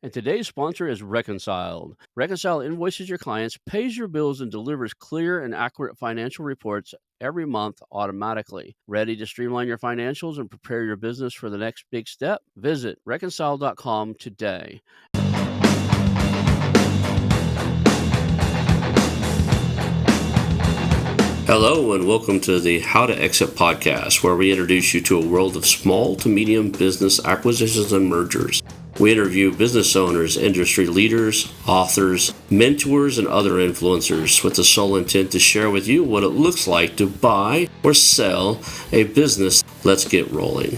And today's sponsor is Reconciled. Reconcile invoices your clients, pays your bills, and delivers clear and accurate financial reports every month automatically. Ready to streamline your financials and prepare your business for the next big step? Visit reconcile.com today. Hello and welcome to the How to Exit podcast, where we introduce you to a world of small to medium business acquisitions and mergers. We interview business owners, industry leaders, authors, mentors, and other influencers with the sole intent to share with you what it looks like to buy or sell a business. Let's get rolling.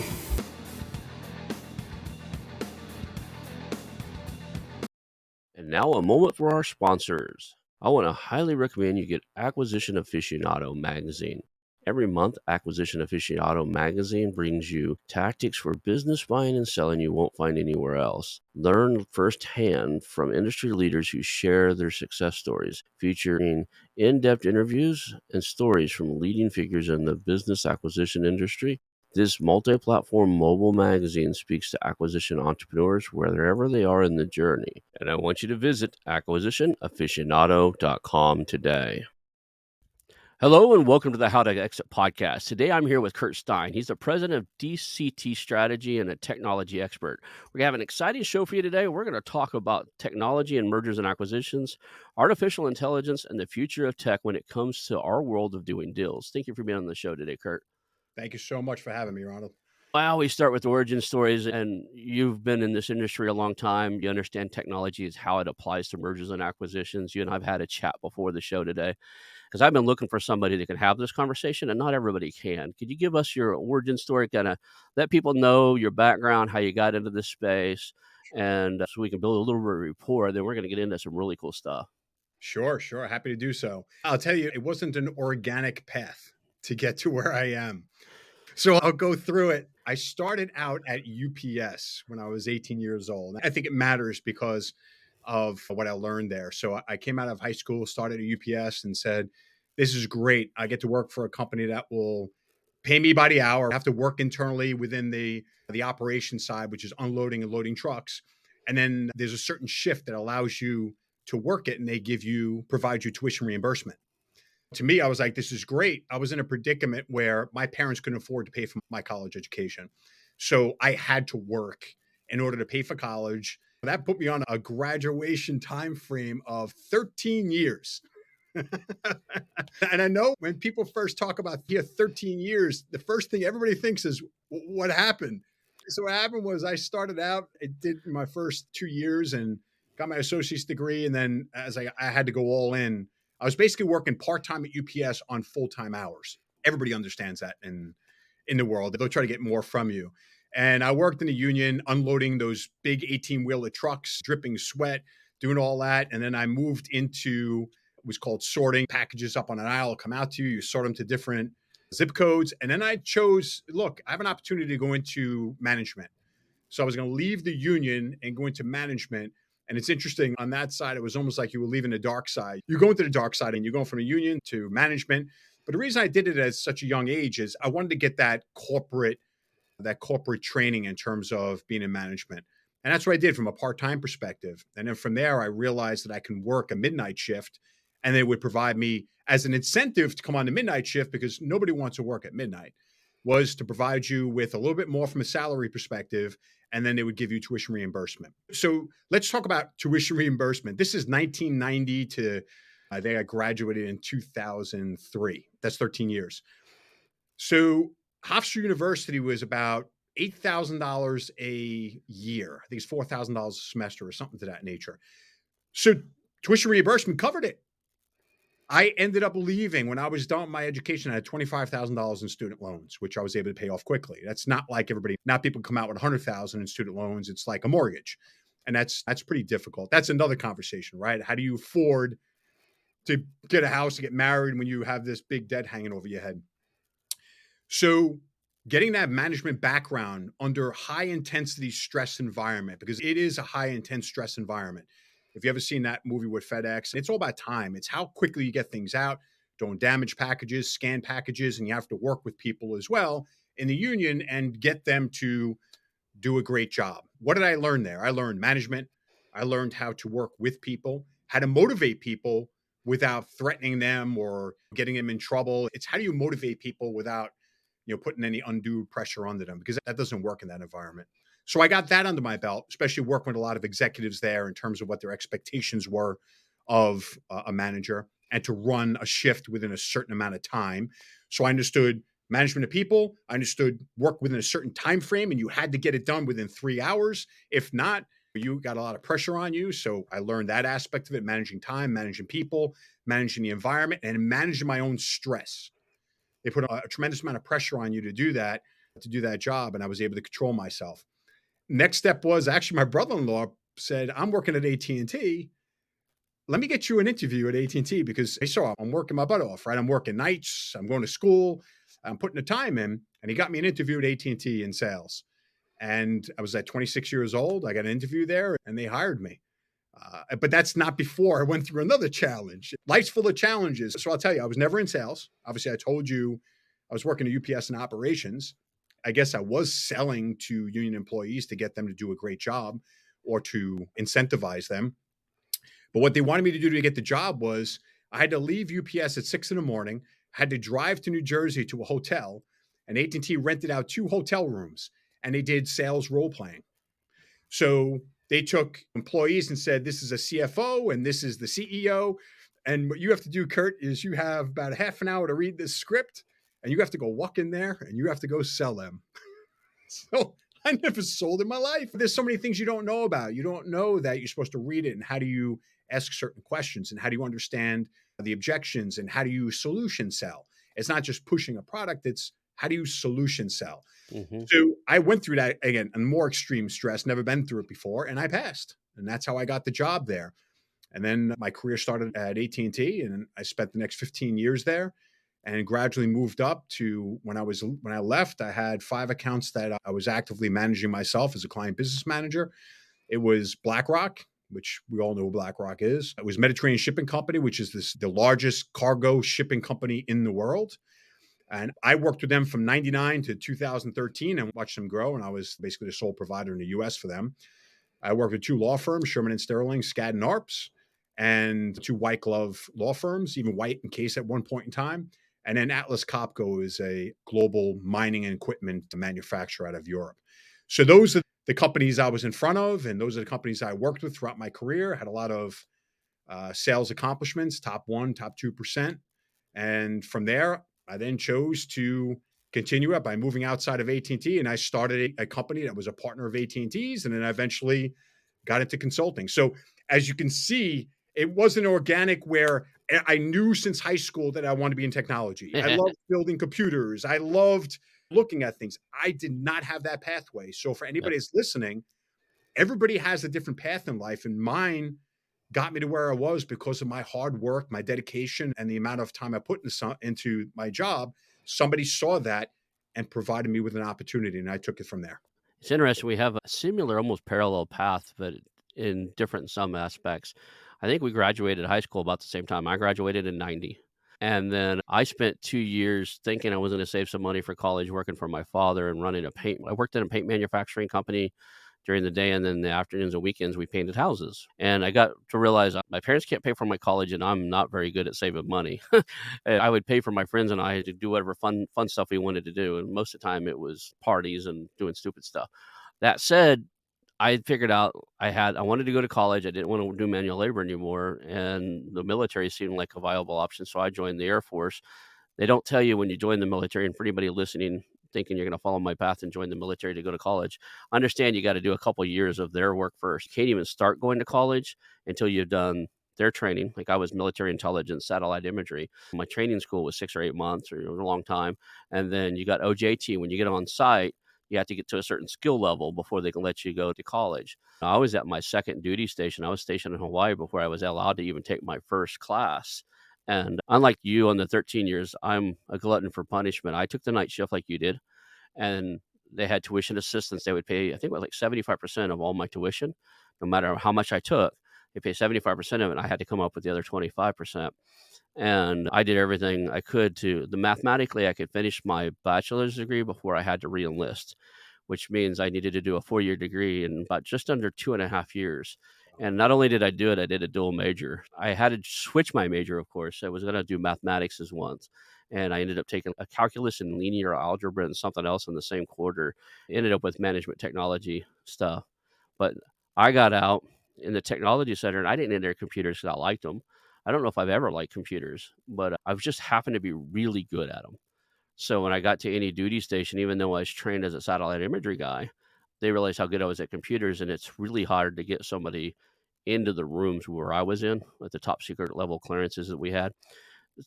And now a moment for our sponsors. I want to highly recommend you get Acquisition Aficionado magazine. Every month, Acquisition Aficionado magazine brings you tactics for business buying and selling you won't find anywhere else. Learn firsthand from industry leaders who share their success stories, featuring in-depth interviews and stories from leading figures in the business acquisition industry. This multi-platform mobile magazine speaks to acquisition entrepreneurs wherever they are in the journey. And I want you to visit acquisitionaficionado.com today. Hello and welcome to the How to Exit podcast. Today I'm here with Kurt Stein. He's the president of DCT Strategy and a technology expert. We have an exciting show for you today. We're going to talk about technology and mergers and acquisitions, artificial intelligence, and the future of tech when it comes to our world of doing deals. Thank you for being on the show today, Kurt. Thank you so much for having me, Ronald. I always start with origin stories, and you've been in this industry a long time. You understand technology is how it applies to mergers and acquisitions. You and I've had a chat before the show today because I've been looking for somebody that can have this conversation, and not everybody can. Could you give us your origin story, kind of let people know your background, how you got into this space, and so we can build a little bit of rapport. Then we're going to get into some really cool stuff. Sure. Happy to do so. I'll tell you, it wasn't an organic path to get to where I am. So I'll go through it. I started out at UPS when I was 18 years old. I think it matters because of what I learned there. So I came out of high school, started at UPS and said, this is great. I get to work for a company that will pay me by the hour. I have to work internally within the operation side, which is unloading and loading trucks. And then there's a certain shift that allows you to work it, and they provide you tuition reimbursement. To me, I was like, this is great. I was in a predicament where my parents couldn't afford to pay for my college education. So I had to work in order to pay for college. That put me on a graduation time frame of 13 years. And I know when people first talk about 13 years, the first thing everybody thinks is, what happened? So what happened was I started out, I did my first 2 years and got my associate's degree. And then as I had to go all in, I was basically working part-time at UPS on full-time hours. Everybody understands that in the world. They'll try to get more from you. And I worked in the union, unloading those big 18-wheeler trucks, dripping sweat, doing all that. And then I moved into what was called sorting packages up on an aisle, come out to you, you sort them to different zip codes. And then I chose, look, I have an opportunity to go into management. So I was going to leave the union and go into management. And it's interesting on that side, it was almost like you were leaving the dark side. You go into the dark side and you're going from a union to management. But the reason I did it at such a young age is I wanted to get that corporate training in terms of being in management. And that's what I did from a part-time perspective. And then from there, I realized that I can work a midnight shift and they would provide me as an incentive to come on the midnight shift, because nobody wants to work at midnight, was to provide you with a little bit more from a salary perspective. And then they would give you tuition reimbursement. So let's talk about tuition reimbursement. This is 1990 to, I think I graduated in 2003. That's 13 years. So Hofstra University was about $8,000 a year. I think it's $4,000 a semester or something to that nature. So tuition reimbursement covered it. I ended up leaving when I was done with my education. I had $25,000 in student loans, which I was able to pay off quickly. That's not like everybody. Not people come out with $100,000 in student loans. It's like a mortgage, and that's pretty difficult. That's another conversation, right? How do you afford to get a house, to get married when you have this big debt hanging over your head? So getting that management background under high intensity stress environment, because it is a high intense stress environment. If you ever seen that movie with FedEx, it's all about time. It's how quickly you get things out, don't damage packages, scan packages, and you have to work with people as well in the union and get them to do a great job. What did I learn there? I learned management. I learned how to work with people, how to motivate people without threatening them or getting them in trouble. It's how do you motivate people without, putting any undue pressure onto them, because that doesn't work in that environment. So I got that under my belt, especially working with a lot of executives there in terms of what their expectations were of a manager and to run a shift within a certain amount of time. So I understood management of people. I understood work within a certain time frame, and you had to get it done within 3 hours. If not, you got a lot of pressure on you. So I learned that aspect of it, managing time, managing people, managing the environment, and managing my own stress. They put a tremendous amount of pressure on you to do that job, and I was able to control myself. Next step was actually my brother-in-law said, "I'm working at AT&T. Let me get you an interview at AT&T because they saw I'm working my butt off, right? I'm working nights, I'm going to school, I'm putting the time in." And he got me an interview at AT&T in sales. And I was at 26 years old. I got an interview there and they hired me. But that's not before I went through another challenge. Life's full of challenges. So I'll tell you, I was never in sales. Obviously, I told you I was working at UPS in operations. I guess I was selling to union employees to get them to do a great job or to incentivize them. But what they wanted me to do to get the job was I had to leave UPS at 6 in the morning, had to drive to New Jersey to a hotel, and AT&T rented out 2 hotel rooms, and they did sales role playing. So they took employees and said, "This is a CFO and this is the CEO. And what you have to do, Kurt, is you have about a half an hour to read this script, and you have to go walk in there and you have to go sell them." So I never sold in my life. There's so many things you don't know about. You don't know that you're supposed to read it, and how do you ask certain questions, and how do you understand the objections, and how do you solution sell? It's not just pushing a product, it's how do you solution sell? Hmm. So I went through that again, and more extreme stress, never been through it before, and I passed. And that's how I got the job there. And then my career started at AT&T, and I spent the next 15 years there and gradually moved up to when I left, I had 5 accounts that I was actively managing myself as a client business manager. It was BlackRock, which we all know who BlackRock is. It was Mediterranean Shipping Company, which is the largest cargo shipping company in the world. And I worked with them from 99 to 2013 and watched them grow. And I was basically the sole provider in the US for them. I worked with 2 law firms, Sherman and Sterling, Skadden and Arps, and 2 white glove law firms, even White and Case at one point in time. And then Atlas Copco is a global mining and equipment manufacturer out of Europe. So those are the companies I was in front of, and those are the companies I worked with throughout my career. Had a lot of sales accomplishments, top 1, top 2%. And from there, I then chose to continue up by moving outside of AT&T, and I started a company that was a partner of AT&T's, and then I eventually got into consulting. So as you can see, it wasn't organic where I knew since high school that I wanted to be in technology. I loved building computers. I loved looking at things. I did not have that pathway. So for anybody that's listening, everybody has a different path in life, and mine got me to where I was because of my hard work, my dedication, and the amount of time I put into my job. Somebody saw that and provided me with an opportunity, and I took it from there. It's interesting. We have a similar, almost parallel path, but in different some aspects. I think we graduated high school about the same time. I graduated in 90. And then I spent 2 years thinking I was going to save some money for college, working for my father and running a paint. I worked in a paint manufacturing company during the day, and then the afternoons and weekends we painted houses. And I got to realize my parents can't pay for my college, and I'm not very good at saving money. And I would pay for my friends and I to do whatever fun stuff we wanted to do, and most of the time it was parties and doing stupid stuff. That said, I figured out I wanted to go to college. I didn't want to do manual labor anymore, and the military seemed like a viable option, so I joined the Air Force. They don't tell you when you join the military, and for anybody listening thinking you're going to follow my path and join the military to go to college, understand you got to do a couple years of their work first. You can't even start going to college until you've done their training. Like I was military intelligence, satellite imagery. My training school was 6 or 8 months, or a long time. And then you got OJT. When you get on site, you have to get to a certain skill level before they can let you go to college. I was at my second duty station. I was stationed in Hawaii before I was allowed to even take my first class. And unlike you on the 13 years, I'm a glutton for punishment. I took the night shift like you did, and they had tuition assistance. They would pay, I think, it was like 75% of all my tuition, no matter how much I took. They pay 75% of it, and I had to come up with the other 25%. And I did everything I could mathematically, I could finish my bachelor's degree before I had to re-enlist, which means I needed to do a 4-year degree in about just under 2.5 years. And not only did I do it, I did a dual major. I had to switch my major, of course. I was going to do mathematics as once. And I ended up taking a calculus and linear algebra and something else in the same quarter. Ended up with management technology stuff. But I got out in the technology center and I didn't enter computers because I liked them. I don't know if I've ever liked computers, but I've just happened to be really good at them. So when I got to any duty station, even though I was trained as a satellite imagery guy, they realized how good I was at computers, and it's really hard to get somebody into the rooms where I was in at the top secret level clearances that we had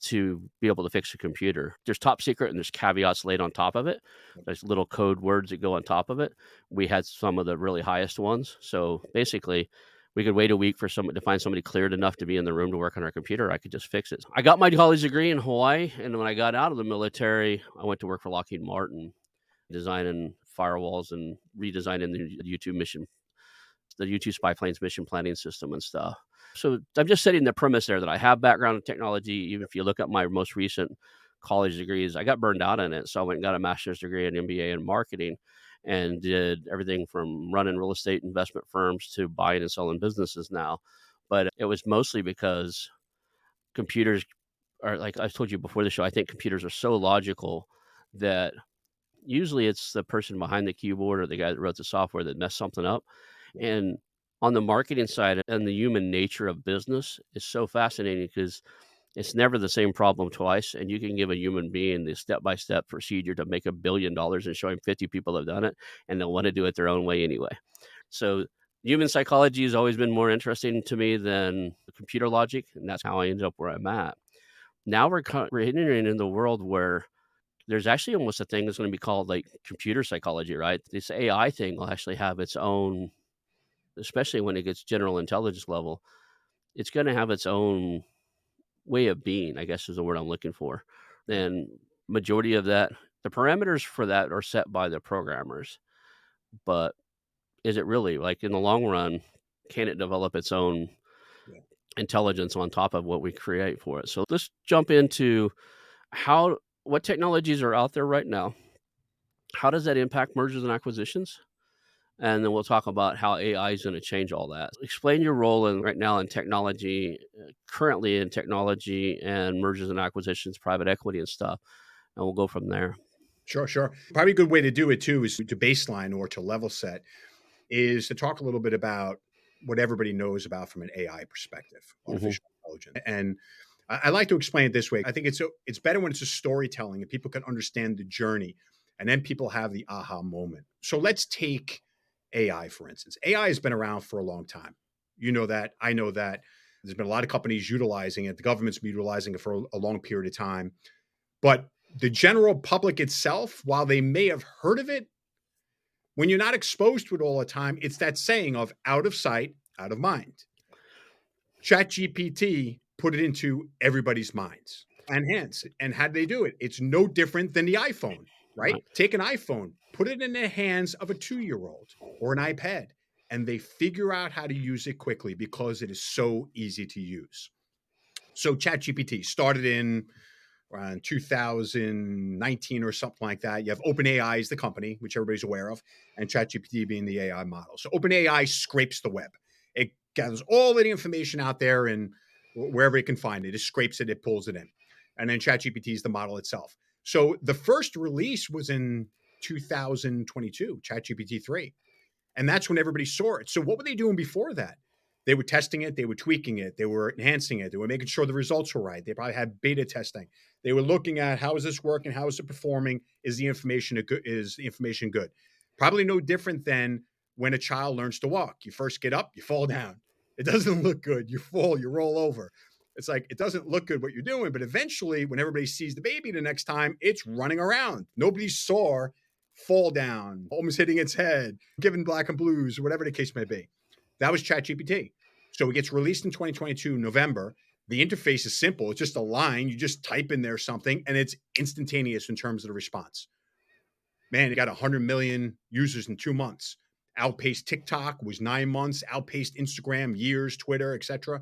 to be able to fix a computer. There's top secret and there's caveats laid on top of it. There's little code words that go on top of it. We had some of the really highest ones. So basically, we could wait a week for someone to find somebody cleared enough to be in the room to work on our computer. I could just fix it. I got my college degree in Hawaii, and when I got out of the military, I went to work for Lockheed Martin, designing firewalls and redesigning the U-2 mission, the U-2 spy planes mission planning system and stuff. So I'm just setting the premise there that I have background in technology. Even if you look at my most recent college degrees, I got burned out in it. So I went and got a master's degree and MBA in marketing and did everything from running real estate investment firms to buying and selling businesses now. But it was mostly because computers are, like I told you before the show, I think computers are so logical that usually it's the person behind the keyboard or the guy that wrote the software that messed something up. And on the marketing side and the human nature of business is so fascinating because it's never the same problem twice. And you can give a human being the step-by-step procedure to make $1 billion and show him 50 people have done it, and they'll want to do it their own way anyway. So human psychology has always been more interesting to me than computer logic, and that's how I ended up where I'm at. Now we're entering in the world where there's actually almost a thing that's going to be called like computer psychology, right? This AI thing will actually have its own, especially when it gets general intelligence level, it's going to have its own way of being, I guess is the word I'm looking for. Yeah. And majority of that, the parameters for that are set by the programmers. But is it really, like, in the long run, can it develop its own Yeah. intelligence on top of what we create for it? So let's jump into what technologies are out there right now. How does that impact mergers and acquisitions? And then we'll talk about how AI is going to change all that. Explain your role in right now in technology, currently in technology and mergers and acquisitions, private equity and stuff, and we'll go from there. Sure, sure. Probably a good way to do it too is to baseline or to level set is to talk a little bit about what everybody knows about from an AI perspective, Mhm. artificial intelligence. And I like to explain it this way. I think it's better when it's a storytelling and people can understand the journey, and then people have the aha moment. So let's take AI for instance. AI has been around for a long time. You know that. I know that. There's been a lot of companies utilizing it. The government's been utilizing it for a long period of time. But the general public itself, while they may have heard of it, when you're not exposed to it all the time, it's that saying of out of sight, out of mind. ChatGPT put it into everybody's minds and hands. And how do they do it? It's no different than the iPhone, right? Right. Take an iPhone, put it in the hands of a 2-year-old or an iPad, and they figure out how to use it quickly because it is so easy to use. So ChatGPT started in around 2019 or something like that. You have OpenAI is the company, which everybody's aware of, and ChatGPT being the AI model. So OpenAI scrapes the web. It gathers all of the information out there and wherever it can find it, it scrapes it, it pulls it in. And then ChatGPT is the model itself. So the first release was in 2022, ChatGPT 3. And that's when everybody saw it. So what were they doing before that? They were testing it, they were tweaking it, they were enhancing it, they were making sure the results were right. They probably had beta testing. They were looking at how is this working, how is it performing, is the information good? Probably no different than when a child learns to walk. You first get up, you fall down. It doesn't look good. You fall, you roll over. It's like it doesn't look good what you're doing, but eventually, when everybody sees the baby the next time, it's running around. Nobody saw fall down, almost hitting its head, giving black and blues, whatever the case may be. That was ChatGPT. So it gets released in 2022, November. The interface is simple. It's just a line. You just type in there something, and it's instantaneous in terms of the response. Man, it got 100 million users in 2 months. Outpaced TikTok was 9 months. Outpaced Instagram years, Twitter, etc.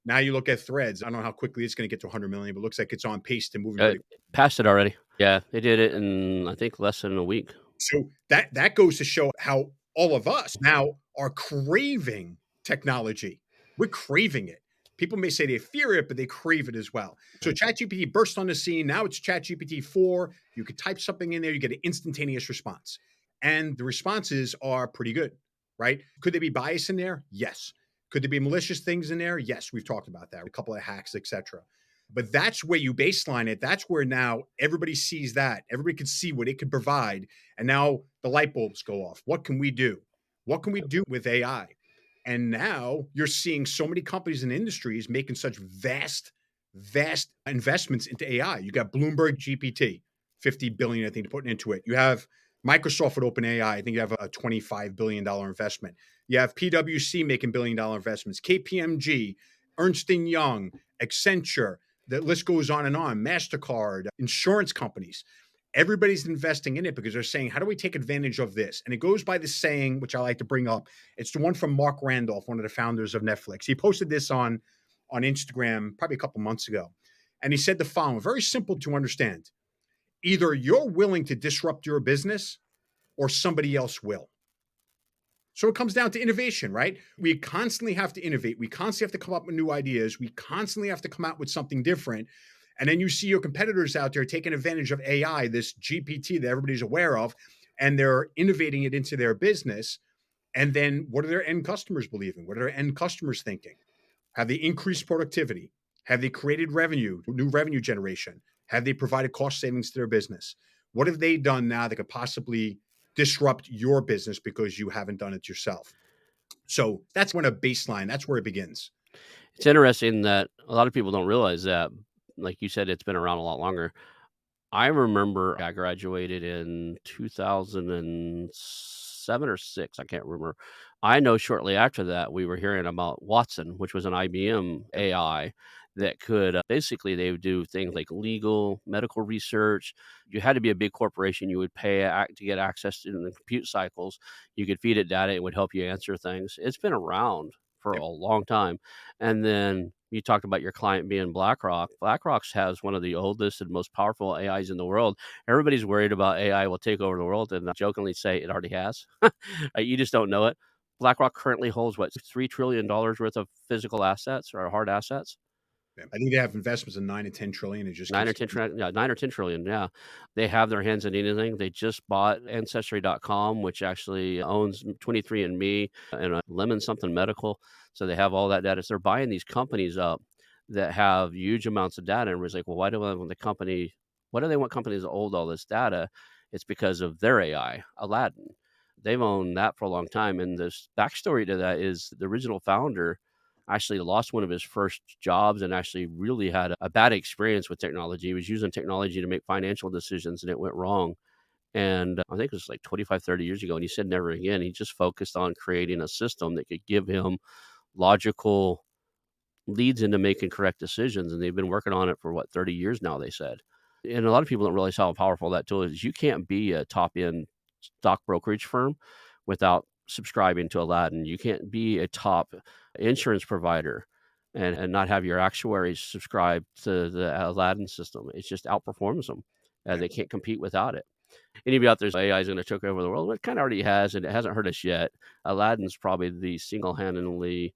Now you look at Threads. I don't know how quickly it's going to get to 100 million, but it looks like it's on pace to moving pretty. Passed it already. Yeah, they did it in, I think, less than a week. So that goes to show how all of us now are craving technology. We're craving it. People may say they fear it, but they crave it as well. So ChatGPT burst on the scene. Now it's ChatGPT 4. You could type something in there, you get an instantaneous response. And the responses are pretty good, right? Could there be bias in there? Yes. Could there be malicious things in there? Yes, we've talked about that. A couple of hacks, etc. But that's where you baseline it. That's where now everybody sees that. Everybody can see what it could provide. And now the light bulbs go off. What can we do? What can we do with AI? And now you're seeing so many companies and industries making such vast investments into AI. You got Bloomberg GPT, 50 billion, I think, putting into it. You have Microsoft with OpenAI. I think you have a $25 billion investment. You have PwC making billion-dollar investments, KPMG, Ernst & Young, Accenture. The list goes on and on. MasterCard, insurance companies. Everybody's investing in it because they're saying, how do we take advantage of this? And it goes by the saying, which I like to bring up. It's the one from Mark Randolph, one of the founders of Netflix. He posted this on Instagram probably a couple months ago. And he said the following, very simple to understand. Either you're willing to disrupt your business or somebody else will. So it comes down to innovation, right? We constantly have to innovate. We constantly have to come up with new ideas. We constantly have to come out with something different. And then you see your competitors out there taking advantage of AI, this GPT that everybody's aware of, and they're innovating it into their business. And then what are their end customers believing? What are their end customers thinking? Have they increased productivity? Have they created revenue, new revenue generation? Have they provided cost savings to their business? What have they done now that could possibly disrupt your business because you haven't done it yourself? So that's when a baseline, that's where it begins. It's interesting that a lot of people don't realize that, like you said, it's been around a lot longer. I remember I graduated in 2007 or 6, I can't remember. I know shortly after that, we were hearing about Watson, which was an IBM AI that could, basically, they would do things like legal, medical research. You had to be a big corporation. You would pay to get access to the compute cycles. You could feed it data. It would help you answer things. It's been around for Yep. a long time. And then you talked about your client being BlackRock. BlackRock's has one of the oldest and most powerful AIs in the world. Everybody's worried about AI will take over the world, and I jokingly say it already has. You just don't know it. BlackRock currently holds what, $3 trillion worth of physical assets or hard assets. Yeah. I think they have investments in 9 to 10 trillion. It just 9 or keeps 10 trillion, yeah, 9 or 10 trillion, yeah. They have their hands in anything. They just bought Ancestry.com, which actually owns 23andMe and Lemon Something Medical. So they have all that data. So they're buying these companies up that have huge amounts of data. And everybody's like, well, why do they want why do they want companies to hold all this data? It's because of their AI, Aladdin. They've owned that for a long time. And the backstory to that is the original founder actually lost one of his first jobs and actually really had a bad experience with technology. He was using technology to make financial decisions and it went wrong. And I think it was like 25, 30 years ago. And he said never again. He just focused on creating a system that could give him logical leads into making correct decisions. And they've been working on it for 30 years now, they said. And a lot of people don't realize how powerful that tool is. You can't be a top end stock brokerage firm without subscribing to Aladdin. You can't be a top insurance provider and not have your actuaries subscribe to the Aladdin system. It just outperforms them. Yeah. They can't compete without it. Anybody out there's AI is going to take over the world. Well, it kind of already has, and it hasn't hurt us yet. Aladdin's probably the single-handedly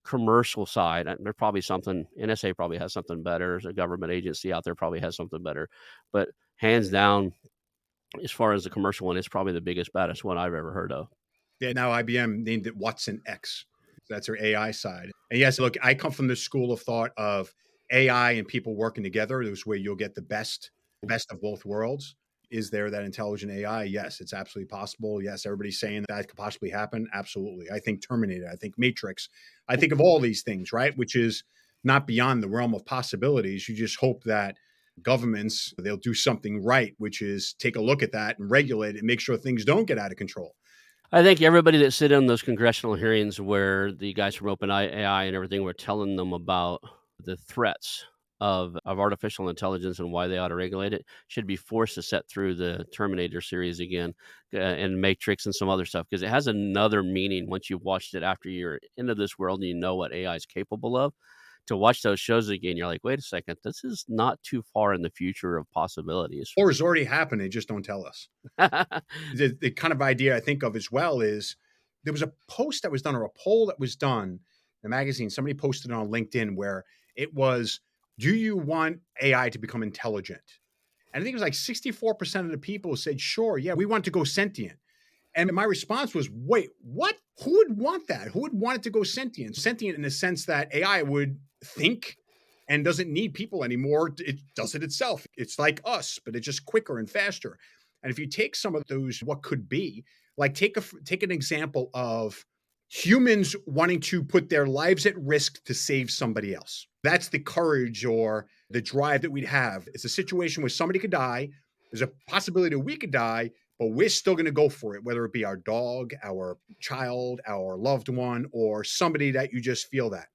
commercial side. There's probably something, NSA probably has something better. There's a government agency out there probably has something better. But hands down, as far as the commercial one, it's probably the biggest, baddest one I've ever heard of. Yeah, now IBM named it Watson X. That's their AI side. And yes, look, I come from the school of thought of AI and people working together. This is where you'll get the best of both worlds. Is there that intelligent AI? Yes, it's absolutely possible. Yes, everybody's saying that could possibly happen. Absolutely. I think Terminator, I think Matrix, I think of all these things, right? Which is not beyond the realm of possibilities. You just hope that governments, they'll do something right, which is take a look at that and regulate it and make sure things don't get out of control. I think everybody that sit in those congressional hearings where the guys from OpenAI and everything were telling them about the threats of artificial intelligence and why they ought to regulate it should be forced to set through the Terminator series again and Matrix and some other stuff, because it has another meaning once you've watched it after you're into this world and you know what AI is capable of. To watch those shows again, you're like, wait a second, this is not too far in the future of possibilities. Or has already happened. They just don't tell us. The kind of idea I think of as well is there was a post that was done or a poll that was done in the magazine. Somebody posted it on LinkedIn where it was, do you want AI to become intelligent? And I think it was like 64% of the people said, sure, yeah, we want to go sentient. And my response was, wait, what? Who would want that? Who would want it to go sentient? Sentient in the sense that AI would think and doesn't need people anymore. It does it itself. It's like us, but it's just quicker and faster. And if you take some of those, what could be, like take an example of humans wanting to put their lives at risk to save somebody else. That's the courage or the drive that we'd have. It's a situation where somebody could die. There's a possibility that we could die, but we're still going to go for it, whether it be our dog, our child, our loved one, or somebody that you just feel that.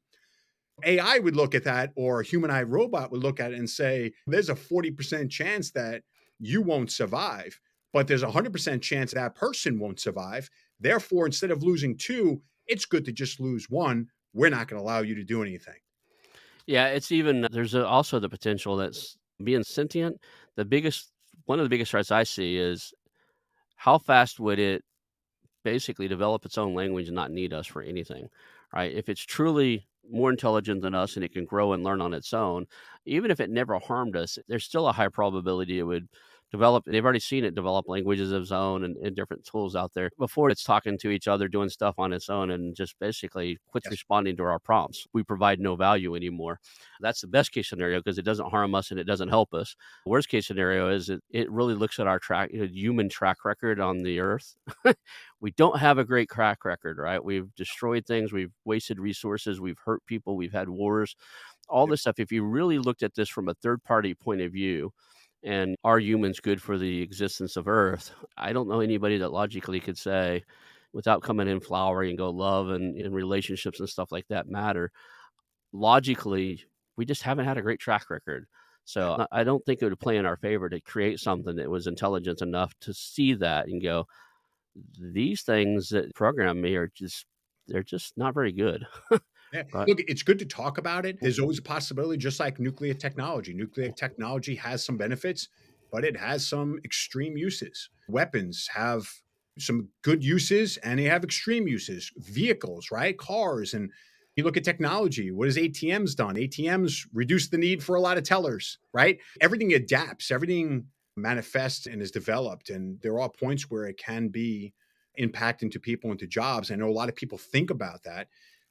AI would look at that, or a humanoid robot would look at it and say, there's a 40% chance that you won't survive, but there's a 100% chance that person won't survive. Therefore, instead of losing two, it's good to just lose one. We're not going to allow you to do anything. Yeah, it's even there's also the potential that's being sentient. The biggest one of the biggest threats I see is how fast would it basically develop its own language and not need us for anything, right? If it's truly more intelligent than us and it can grow and learn on its own, even if it never harmed us, there's still a high probability it would develop. They've already seen it develop languages of its own and different tools out there before it's talking to each other, doing stuff on its own, and just basically quits Yes. responding to our prompts. We provide no value anymore. That's the best case scenario because it doesn't harm us and it doesn't help us. Worst case scenario is it really looks at our human track record on the earth. We don't have a great track record, right? We've destroyed things, we've wasted resources, we've hurt people, we've had wars, all Yep. this stuff. If you really looked at this from a third party point of view, and are humans good for the existence of Earth? I don't know anybody that logically could say, without coming in flowery and go love and relationships and stuff like that matter. Logically, we just haven't had a great track record. So I don't think it would play in our favor to create something that was intelligent enough to see that and go, these things that program me are just they're just not very good. Yeah. Right. Look, it's good to talk about it. There's always a possibility, just like nuclear technology. Nuclear technology has some benefits, but it has some extreme uses. Weapons have some good uses and they have extreme uses. Vehicles, right? Cars. And you look at technology. What has ATMs done? ATMs reduce the need for a lot of tellers, right? Everything adapts, everything manifests and is developed. And there are points where it can be impacting to people and to jobs. I know a lot of people think about that.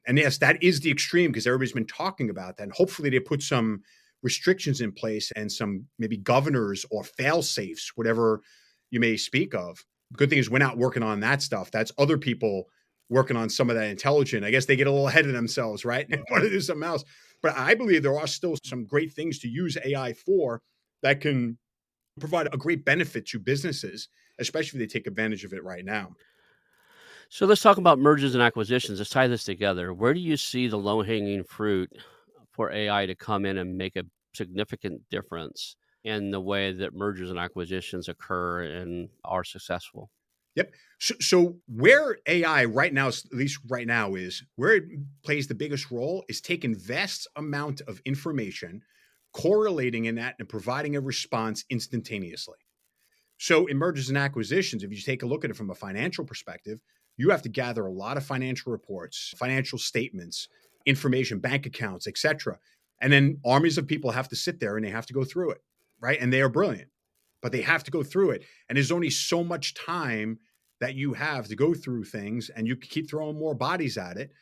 And yes, that is the extreme because everybody's been talking about that. And hopefully they put some restrictions in place and some maybe governors or fail safes, whatever you may speak of. Good thing is we're not working on that stuff. That's other people working on some of that intelligent. I guess they get a little ahead of themselves, right? And want to do something else. But I believe there are still some great things to use AI for that can provide a great benefit to businesses, especially if they take advantage of it right now. So let's talk about mergers and acquisitions. Let's tie this together. Where do you see the low hanging fruit for AI to come in and make a significant difference in the way that mergers and acquisitions occur and are successful? Yep. So where AI right now, at least right now, is where it plays the biggest role is taking vast amount of information, correlating in that, and providing a response instantaneously. So in mergers and acquisitions, if you take a look at it from a financial perspective, you have to gather a lot of financial reports, financial statements, information, bank accounts, etc. And then armies of people have to sit there and they have to go through it, right? And they are brilliant, but they have to go through it. And there's only so much time that you have to go through things, and you can keep throwing more bodies at it.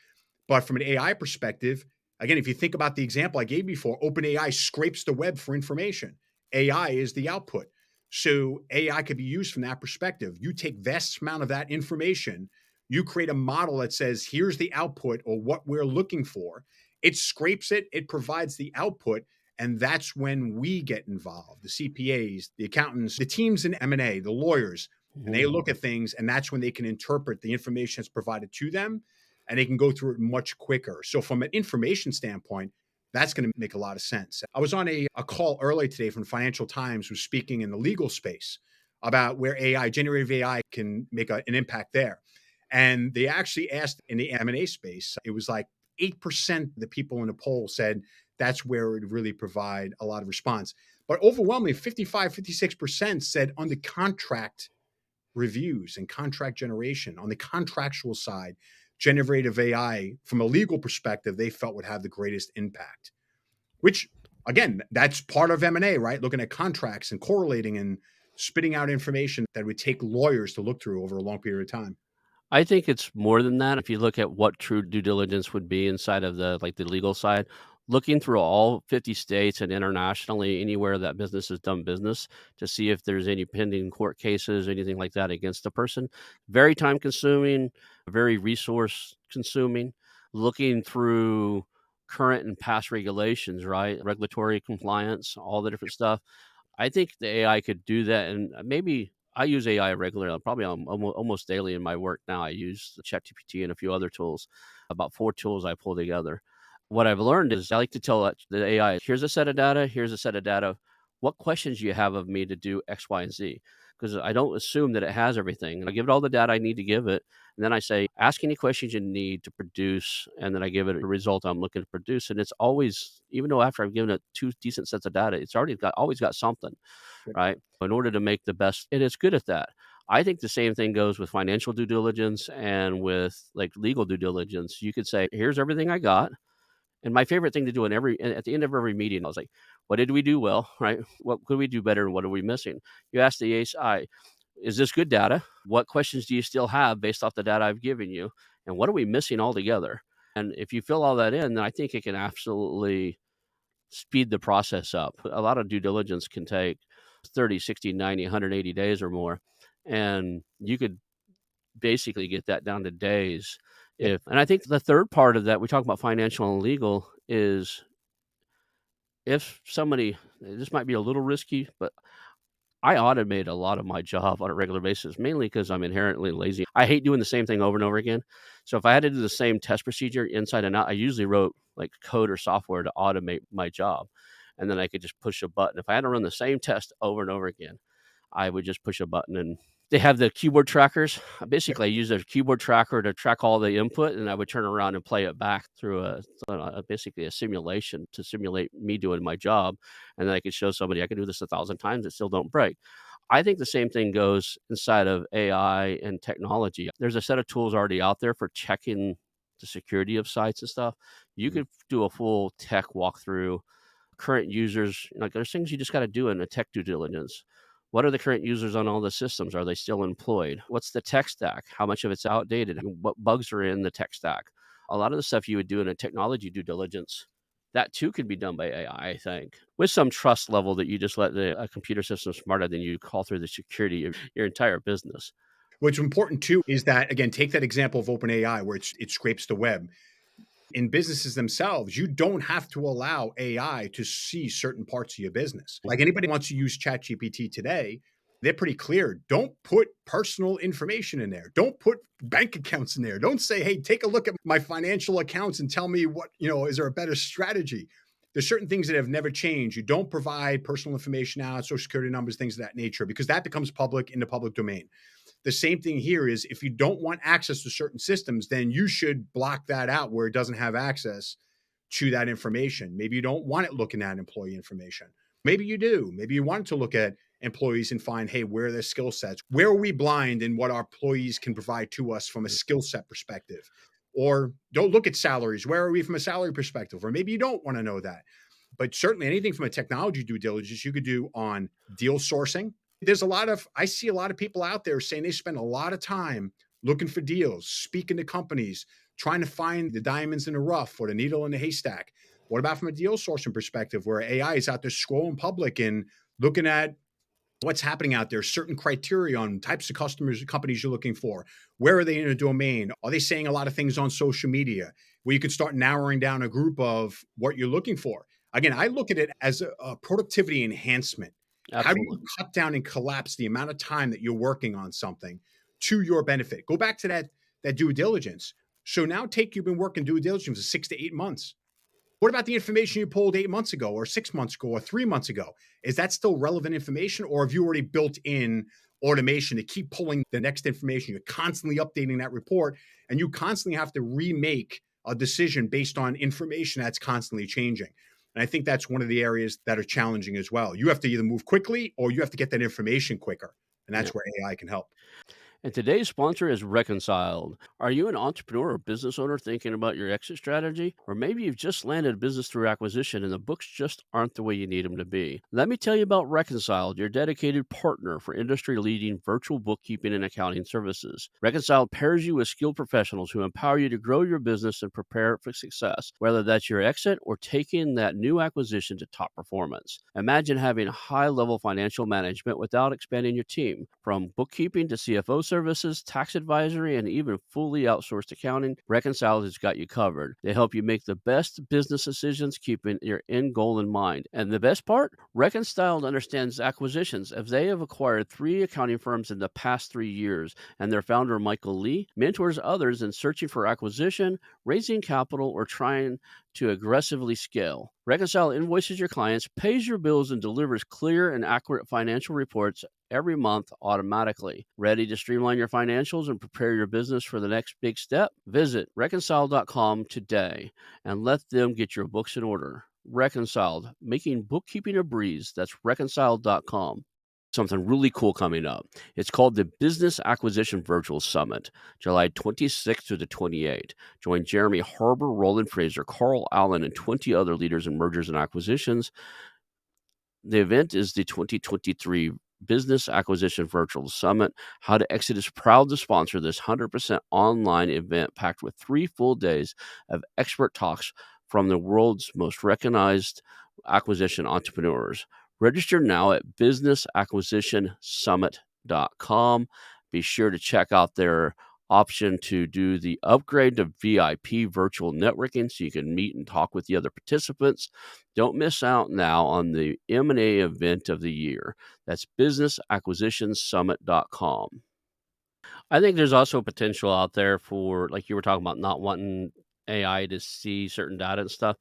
But from an AI perspective, again, if you think about the example I gave before, OpenAI scrapes the web for information. AI is the output. So AI could be used from that perspective. You take vast amount of that information, you create a model that says, here's the output or what we're looking for. It scrapes it, it provides the output, and that's when we get involved. The CPAs, the accountants, the teams in M&A, the lawyers, and Mhm. they look at things, and that's when they can interpret the information that's provided to them, and they can go through it much quicker. So from an information standpoint, that's going to make a lot of sense. I was on a call earlier today from Financial Times who's speaking in the legal space about where AI, generative AI, can make an impact there. And they actually asked in the M&A space, it was like 8% of the people in the poll said that's where it would really provide a lot of response. But overwhelmingly, 55, 56% said under contract reviews and contract generation. On the contractual side, generative AI, from a legal perspective, they felt would have the greatest impact, which, again, that's part of M&A, right? Looking at contracts and correlating and spitting out information that would take lawyers to look through over a long period of time. I think it's more than that. If you look at what true due diligence would be inside of the legal side, looking through all 50 states and internationally, anywhere that business has done business to see if there's any pending court cases, anything like that against the person. Very time consuming, very resource consuming. Looking through current and past regulations, right? Regulatory compliance, all the different stuff. I think the AI could do that, and maybe I use AI regularly, probably almost daily in my work now. I use ChatGPT and a few other tools, about 4 tools I pull together. What I've learned is I like to tell the AI, "Here's a set of data, here's a set of data. What questions do you have of me to do X, Y, and Z?" Because I don't assume that it has everything, and I give it all the data I need to give it, and then I say, "Ask any questions you need to produce," and then I give it a result I'm looking to produce, and it's always, even though after I've given it 2 decent sets of data, it's always got something, Yep. right? In order to make the best, and it's good at that. I think the same thing goes with financial due diligence and with like legal due diligence. You could say, "Here's everything I got." And my favorite thing to do at the end of every meeting, I was like, "What did we do well, right? What could we do better, and what are we missing?" You ask the ASI, "Is this good data? What questions do you still have based off the data I've given you? And what are we missing altogether?" And if you fill all that in, then I think it can absolutely speed the process up. A lot of due diligence can take 30, 60, 90, 180 days or more. And you could basically get that down to days. Yep. And I think the third part of that, we talk about financial and legal, is if somebody, this might be a little risky, but I automate a lot of my job on a regular basis, mainly because I'm inherently lazy. I hate doing the same thing over and over again. So if I had to do the same test procedure inside and out, I usually wrote like code or software to automate my job. And then I could just push a button. If I had to run the same test over and over again, I would just push a button, and they have the keyboard trackers. Basically, I use a keyboard tracker to track all the input, and I would turn around and play it back through basically a simulation to simulate me doing my job. And then I could show somebody I can do this 1,000 times, it still don't break. I think the same thing goes inside of AI and technology. There's a set of tools already out there for checking the security of sites and stuff. You Mhm. could do a full tech walkthrough, current users. Like, there's things you just got to do in a tech due diligence. What are the current users on all the systems? Are they still employed? What's the tech stack? How much of it's outdated? What bugs are in the tech stack? A lot of the stuff you would do in a technology due diligence, that too could be done by AI, I think, with some trust level that you just let a computer system smarter than you call through the security of your entire business. What's important too is that, again, take that example of OpenAI where it scrapes the web. In businesses themselves, you don't have to allow AI to see certain parts of your business. Like, anybody wants to use ChatGPT today, they're pretty clear. Don't put personal information in there. Don't put bank accounts in there. Don't say, "Hey, take a look at my financial accounts and tell me what, is there a better strategy?" There's certain things that have never changed. You don't provide personal information out, social security numbers, things of that nature, because that becomes public in the public domain. The same thing here is, if you don't want access to certain systems, then you should block that out where it doesn't have access to that information. Maybe you don't want it looking at employee information. Maybe you do. Maybe you want it to look at employees and find, hey, where are their skill sets? Where are we blind in what our employees can provide to us from a skill set perspective? Or don't look at salaries. Where are we from a salary perspective? Or maybe you don't want to know that. But certainly anything from a technology due diligence you could do on deal sourcing. I see a lot of people out there saying they spend a lot of time looking for deals, speaking to companies, trying to find the diamonds in the rough or the needle in the haystack. What about from a deal sourcing perspective, where AI is out there scrolling public and looking at what's happening out there, certain criteria on types of customers, companies you're looking for? Where are they in a domain? Are they saying a lot of things on social media where you could start narrowing down a group of what you're looking for? Again, I look at it as a productivity enhancement. How do you Absolutely. cut down and collapse the amount of time that you're working on something to your benefit? Go back to that due diligence. So now you've been working due diligence for 6 to 8 months. What about the information you pulled 8 months ago, or 6 months ago, or 3 months ago? Is that still relevant information, or have you already built in automation to keep pulling the next information? You're constantly updating that report, and you constantly have to remake a decision based on information that's constantly changing. And I think that's one of the areas that are challenging as well. You have to either move quickly or you have to get that information quicker. And Yeah. that's where AI can help. And today's sponsor is Reconciled. Are you an entrepreneur or business owner thinking about your exit strategy? Or maybe you've just landed a business through acquisition and the books just aren't the way you need them to be. Let me tell you about Reconciled, your dedicated partner for industry leading virtual bookkeeping and accounting services. Reconciled pairs you with skilled professionals who empower you to grow your business and prepare it for success, whether that's your exit or taking that new acquisition to top performance. Imagine having high level financial management without expanding your team. From bookkeeping to CFO services, tax advisory, and even fully outsourced accounting, Reconciled has got you covered. They help you make the best business decisions, keeping your end goal in mind. And the best part? Reconciled understands acquisitions, as they have acquired 3 accounting firms in the past 3 years, and their founder, Michael Lee, mentors others in searching for acquisition, raising capital, or trying to aggressively scale. Reconcile invoices your clients, pays your bills, and delivers clear and accurate financial reports every month automatically. Ready to streamline your financials and prepare your business for the next big step? Visit reconcile.com today and let them get your books in order. Reconciled, making bookkeeping a breeze. That's reconciled.com. Something really cool coming up. It's called the Business Acquisition Virtual Summit, July 26th to the 28th. Join Jeremy Harbour, Roland Fraser, Carl Allen, and 20 other leaders in mergers and acquisitions. The event is the 2023 Business Acquisition Virtual Summit. How to Exit is proud to sponsor this 100% online event packed with 3 full days of expert talks from the world's most recognized acquisition entrepreneurs. Register now at businessacquisitionsummit.com. Be sure to check out their option to do the upgrade to VIP virtual networking so you can meet and talk with the other participants. Don't miss out now on the M&A event of the year. That's businessacquisitionsummit.com. I think there's also potential out there for, like you were talking about, not wanting AI to see certain data and stuff.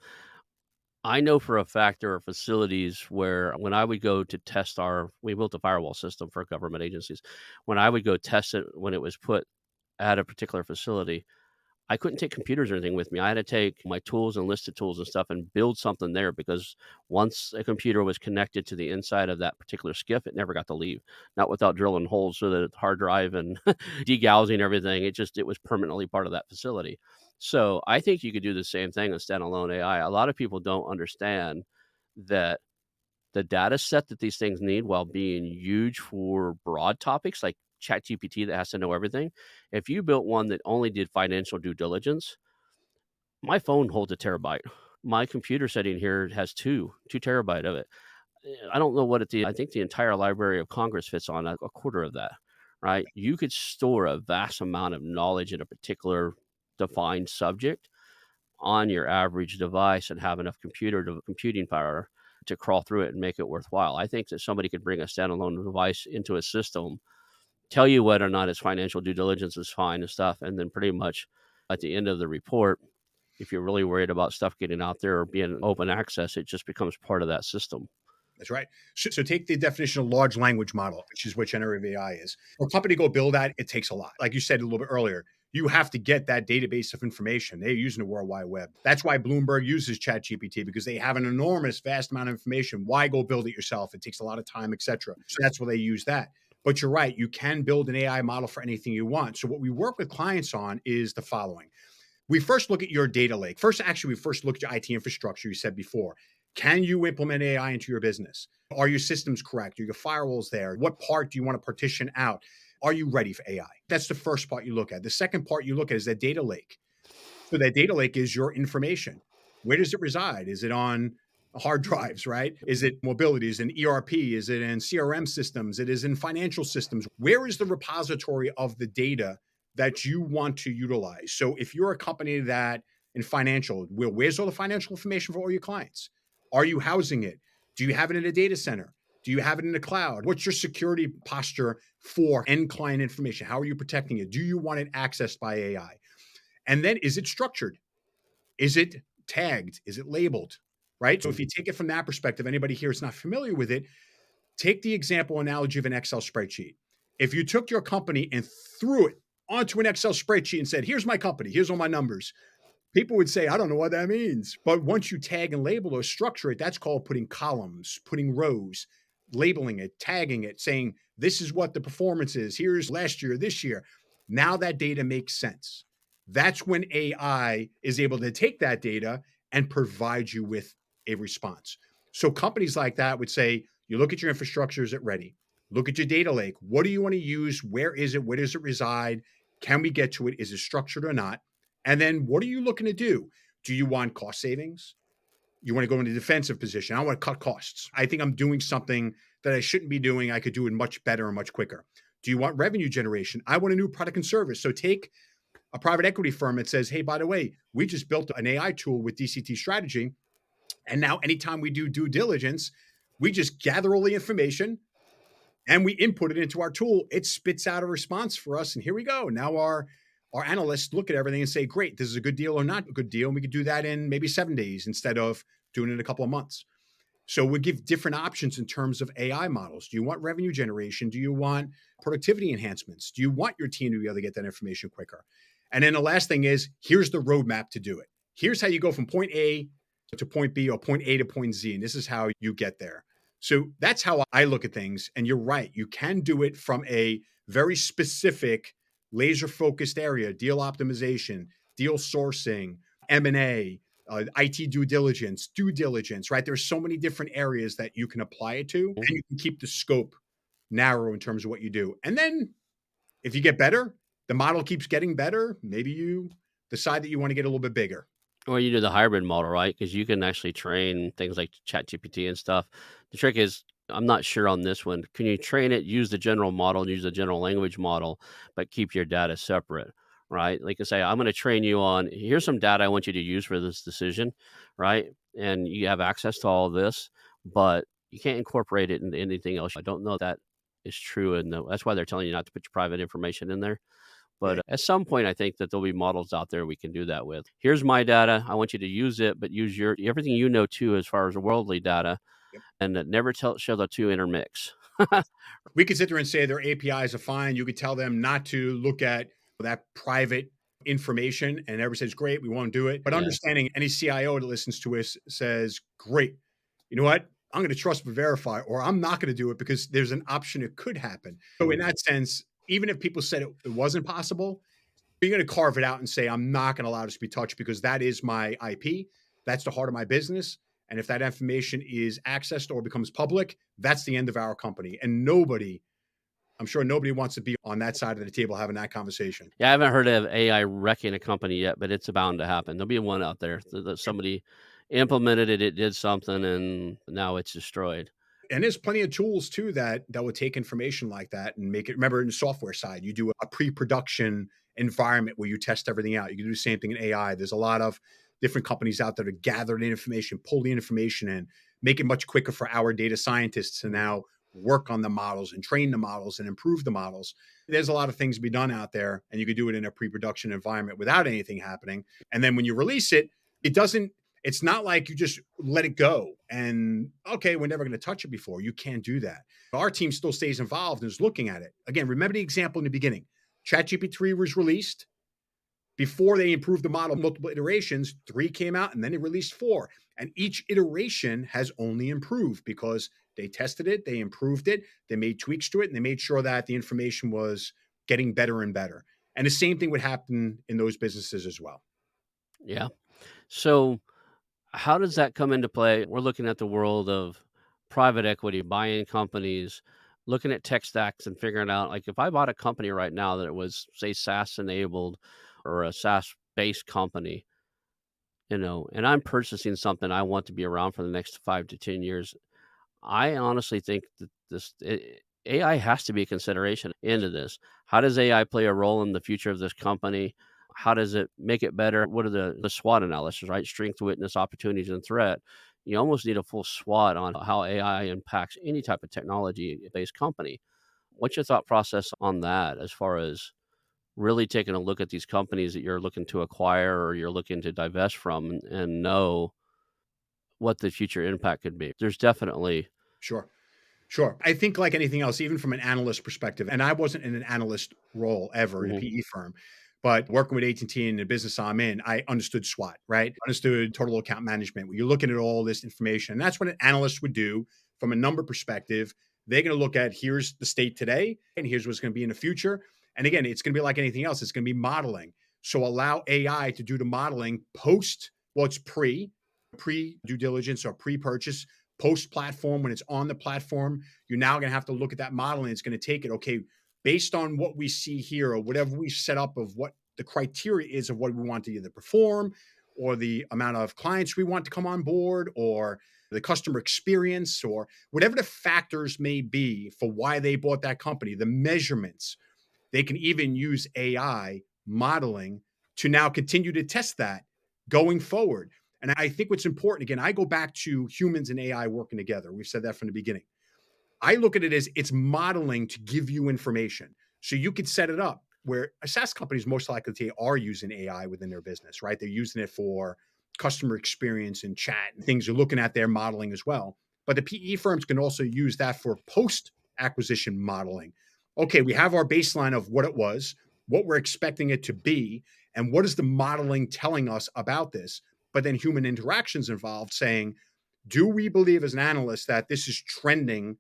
I know for a fact there are facilities where when I would go to test we built a firewall system for government agencies. When I would go test it when it was put at a particular facility, I couldn't take computers or anything with me. I had to take my tools and listed tools and stuff and build something there because once a computer was connected to the inside of that particular skiff, it never got to leave. Not without drilling holes so that the hard drive and degaussing everything. It was permanently part of that facility. So I think you could do the same thing with standalone AI. A lot of people don't understand that the data set that these things need, while being huge for broad topics like ChatGPT that has to know everything, if you built one that only did financial due diligence, my phone holds a terabyte. My computer setting here has 2 terabyte of it. I don't know what I think the entire Library of Congress fits on a quarter of that, right? You could store a vast amount of knowledge in a particular defined subject on your average device and have enough computing power to crawl through it and make it worthwhile. I think that somebody could bring a standalone device into a system, tell you whether or not its financial due diligence is fine and stuff, and then pretty much at the end of the report, if you're really worried about stuff getting out there or being open access, it just becomes part of that system. That's right. So take the definition of large language model, which is what generative AI is. For a company to go build that, it takes a lot. Like you said a little bit earlier, you have to get that database of information. They're using the World Wide Web. That's why Bloomberg uses ChatGPT, because they have an enormous, vast amount of information. Why go build it yourself? It takes a lot of time, etc. So that's why they use that. But you're right. You can build an AI model for anything you want. So what we work with clients on is the following. We first look at your data lake. We first look at your IT infrastructure, you said before. Can you implement AI into your business? Are your systems correct? Are your firewalls there? What part do you want to partition out? Are you ready for AI? That's the first part you look at. The second part you look at is that data lake. So that data lake is your information. Where does it reside? Is it on hard drives, right? Is it mobility? Is it in ERP? Is it in CRM systems? It is in financial systems. Where is the repository of the data that you want to utilize? So if you're a company that in financial, where's all the financial information for all your clients? Are you housing it? Do you have it in a data center? Do you have it in the cloud? What's your security posture for end client information? How are you protecting it? Do you want it accessed by AI? And then is it structured? Is it tagged? Is it labeled? Right? So if you take it from that perspective, anybody here is not familiar with it, take the example analogy of an Excel spreadsheet. If you took your company and threw it onto an Excel spreadsheet and said, here's my company, here's all my numbers, people would say, I don't know what that means. But once you tag and label or structure it, that's called putting columns, putting rows, labeling it, tagging it, saying This is what the performance is. Here's last year, this year. Now that data makes sense. That's when AI is able to take that data and provide you with a response. So companies like that would say, you look at your infrastructure, is it ready? Look at your data lake. What do you want to use? Where is it? Where does it reside? Can we get to it? Is it structured or not? And then what are you looking to do? Do you want cost savings? You want to go into defensive position. I want to cut costs. I think I'm doing something that I shouldn't be doing. I could do it much better and much quicker. Do you want revenue generation? I want a new product and service. So take a private equity firm that says, hey, by the way, we just built an AI tool with DCT Strategy. And now anytime we do due diligence, we just gather all the information and we input it into our tool. It spits out a response for us. And here we go. Now our analysts look at everything and say, great, this is a good deal or not a good deal. And we could do that in maybe 7 days instead of doing it in a couple of months. So we give different options in terms of AI models. Do you want revenue generation? Do you want productivity enhancements? Do you want your team to be able to get that information quicker? And then the last thing is, here's the roadmap to do it. Here's how you go from point A to point B or point A to point Z. And this is how you get there. So that's how I look at things. And you're right. You can do it from a very specific, laser focused area, deal optimization, deal sourcing, M&A, IT due diligence, right? There's so many different areas that you can apply it to, and you can keep the scope narrow in terms of what you do. And then if you get better, the model keeps getting better. Maybe you decide that you want to get a little bit bigger. Or you do the hybrid model, right? Because you can actually train things like ChatGPT and stuff. The trick is, I'm not sure on this one. Can you train it, use the general model, use the general language model, but keep your data separate, right? Like I say, I'm going to train you on, here's some data I want you to use for this decision, right? And you have access to all of this, but you can't incorporate it into anything else. I don't know if that is true. And that's why they're telling you not to put your private information in there. But Yeah. at some point, I think that there'll be models out there we can do that with. Here's my data. I want you to use it, but use your everything you know too, as far as worldly data, Yep. and never show the two intermix. Yes. We could sit there and say their APIs are fine. You could tell them not to look at that private information, and everybody says, great, we won't do it. But Yeah. understanding any CIO that listens to us says, great, you know what? I'm going to trust but verify, or I'm not going to do it because there's an option it could happen. So in that sense, even if people said it wasn't possible, you're going to carve it out and say, I'm not going to allow this to be touched because that is my IP. That's the heart of my business. And if that information is accessed or becomes public, that's the end of our company. And I'm sure nobody wants to be on that side of the table having that conversation. Yeah, I haven't heard of AI wrecking a company yet, but it's bound to happen. There'll be one out there that somebody implemented it, it did something, and now it's destroyed. And there's plenty of tools too that would take information like that and make it. Remember, in the software side, you do a pre-production environment where you test everything out. You can do the same thing in AI. There's a lot of different companies out there to gather the information, pull the information in, make it much quicker for our data scientists to now work on the models and train the models and improve the models. There's a lot of things to be done out there, and you could do it in a pre-production environment without anything happening. And then when you release it, it doesn't it's not like you just let it go and, okay, we're never going to touch it before. You can't do that. Our team still stays involved and is looking at it. Again, remember the example in the beginning. ChatGPT was released. Before they improved the model multiple iterations, 3 came out and then they released 4. And each iteration has only improved because they tested it, they improved it, they made tweaks to it, and they made sure that the information was getting better and better. And the same thing would happen in those businesses as well. Yeah. So how does that come into play? We're looking at the world of private equity, buying companies, looking at tech stacks and figuring out, like, if I bought a company right now that it was, say, SaaS enabled or a SaaS based company, and I'm purchasing something I want to be around for the next 5 to 10 years. I honestly think that AI has to be a consideration into this. How does AI play a role in the future of this company? How does it make it better? What are the SWOT analysis, right? Strength, weakness, opportunities, and threat. You almost need a full SWOT on how AI impacts any type of technology based company. What's your thought process on that as far as really taking a look at these companies that you're looking to acquire or you're looking to divest from and know what the future impact could be? There's definitely. Sure. Sure. I think like anything else, even from an analyst perspective, and I wasn't in an analyst role ever in a Mhm. PE firm, but working with AT&T and the business I'm in, I understood SWOT, right? Understood total account management, where you're looking at all this information. And that's what an analyst would do from a number perspective They're going to look at here's the state today and here's what's going to be in the future. And again, it's going to be like anything else. It's going to be modeling. So allow AI to do the modeling post, well, it's pre due diligence or pre-purchase, post platform. When it's on the platform, you're now going to have to look at that modeling. It's going to take it, okay, based on what we see here or whatever we set up of what the criteria is of what we want to either perform or the amount of clients we want to come on board or the customer experience or whatever the factors may be for why they bought that company, the measurements. They can even use AI modeling to now continue to test that going forward. And I think what's important, again, I go back to humans and AI working together. We've said that from the beginning. I look at it as it's modeling to give you information. So you could set it up where a SaaS company is most likely to are using AI within their business, right? They're using it for customer experience and chat and things you're looking at their modeling as well. But the PE firms can also use that for post acquisition modeling. Okay, we have our baseline of what it was, what we're expecting it to be, and what is the modeling telling us about this? But then human interactions involved saying, do we believe as an analyst that this is trending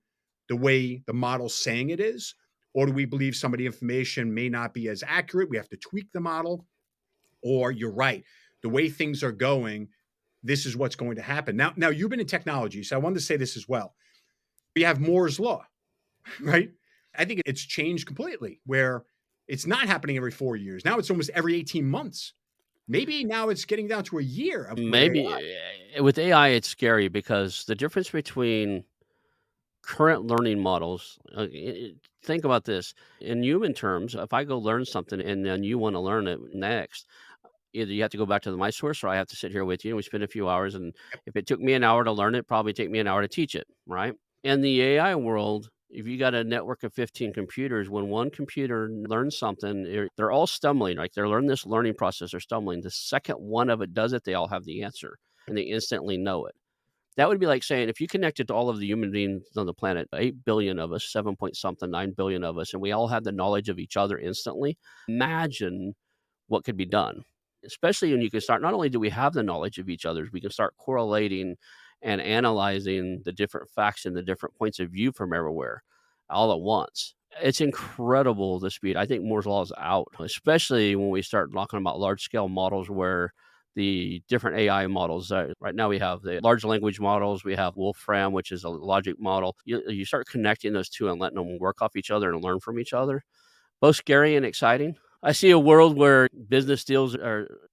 the way the model's saying it is? Or do we believe some of the information may not be as accurate? We have to tweak the model. Or you're right, the way things are going, this is what's going to happen. Now you've been in technology, so I wanted to say this as well. We have Moore's law, right? I think it's changed completely where it's not happening every 4 years. Now it's almost every 18 months. Maybe now it's getting down to a year with AI. Maybe with AI, it's scary because the difference between current learning models, think about this in human terms. If I go learn something and then you want to learn it next, either you have to go back to my source or I have to sit here with you and we spend a few hours. And if it took me an hour to learn it, probably take me an hour to teach it, right? In the AI world, if you got a network of 15 computers, when one computer learns something, they're all stumbling. Like they're learning this learning process, they're stumbling. The second one of it does it, they all have the answer and they instantly know it. That would be like saying if you connected to all of the human beings on the planet, 8 billion of us, 7 point something, 9 billion of us, and we all had the knowledge of each other instantly, imagine what could be done. Especially when you can start, not only do we have the knowledge of each other, we can start correlating and analyzing the different facts and the different points of view from everywhere all at once. It's incredible the speed. I think Moore's law is out, especially when we start talking about large scale models where the different AI models. Right now, we have the large language models. We have Wolfram, which is a logic model. You start connecting those two and letting them work off each other and learn from each other. Both scary and exciting. I see a world where business deals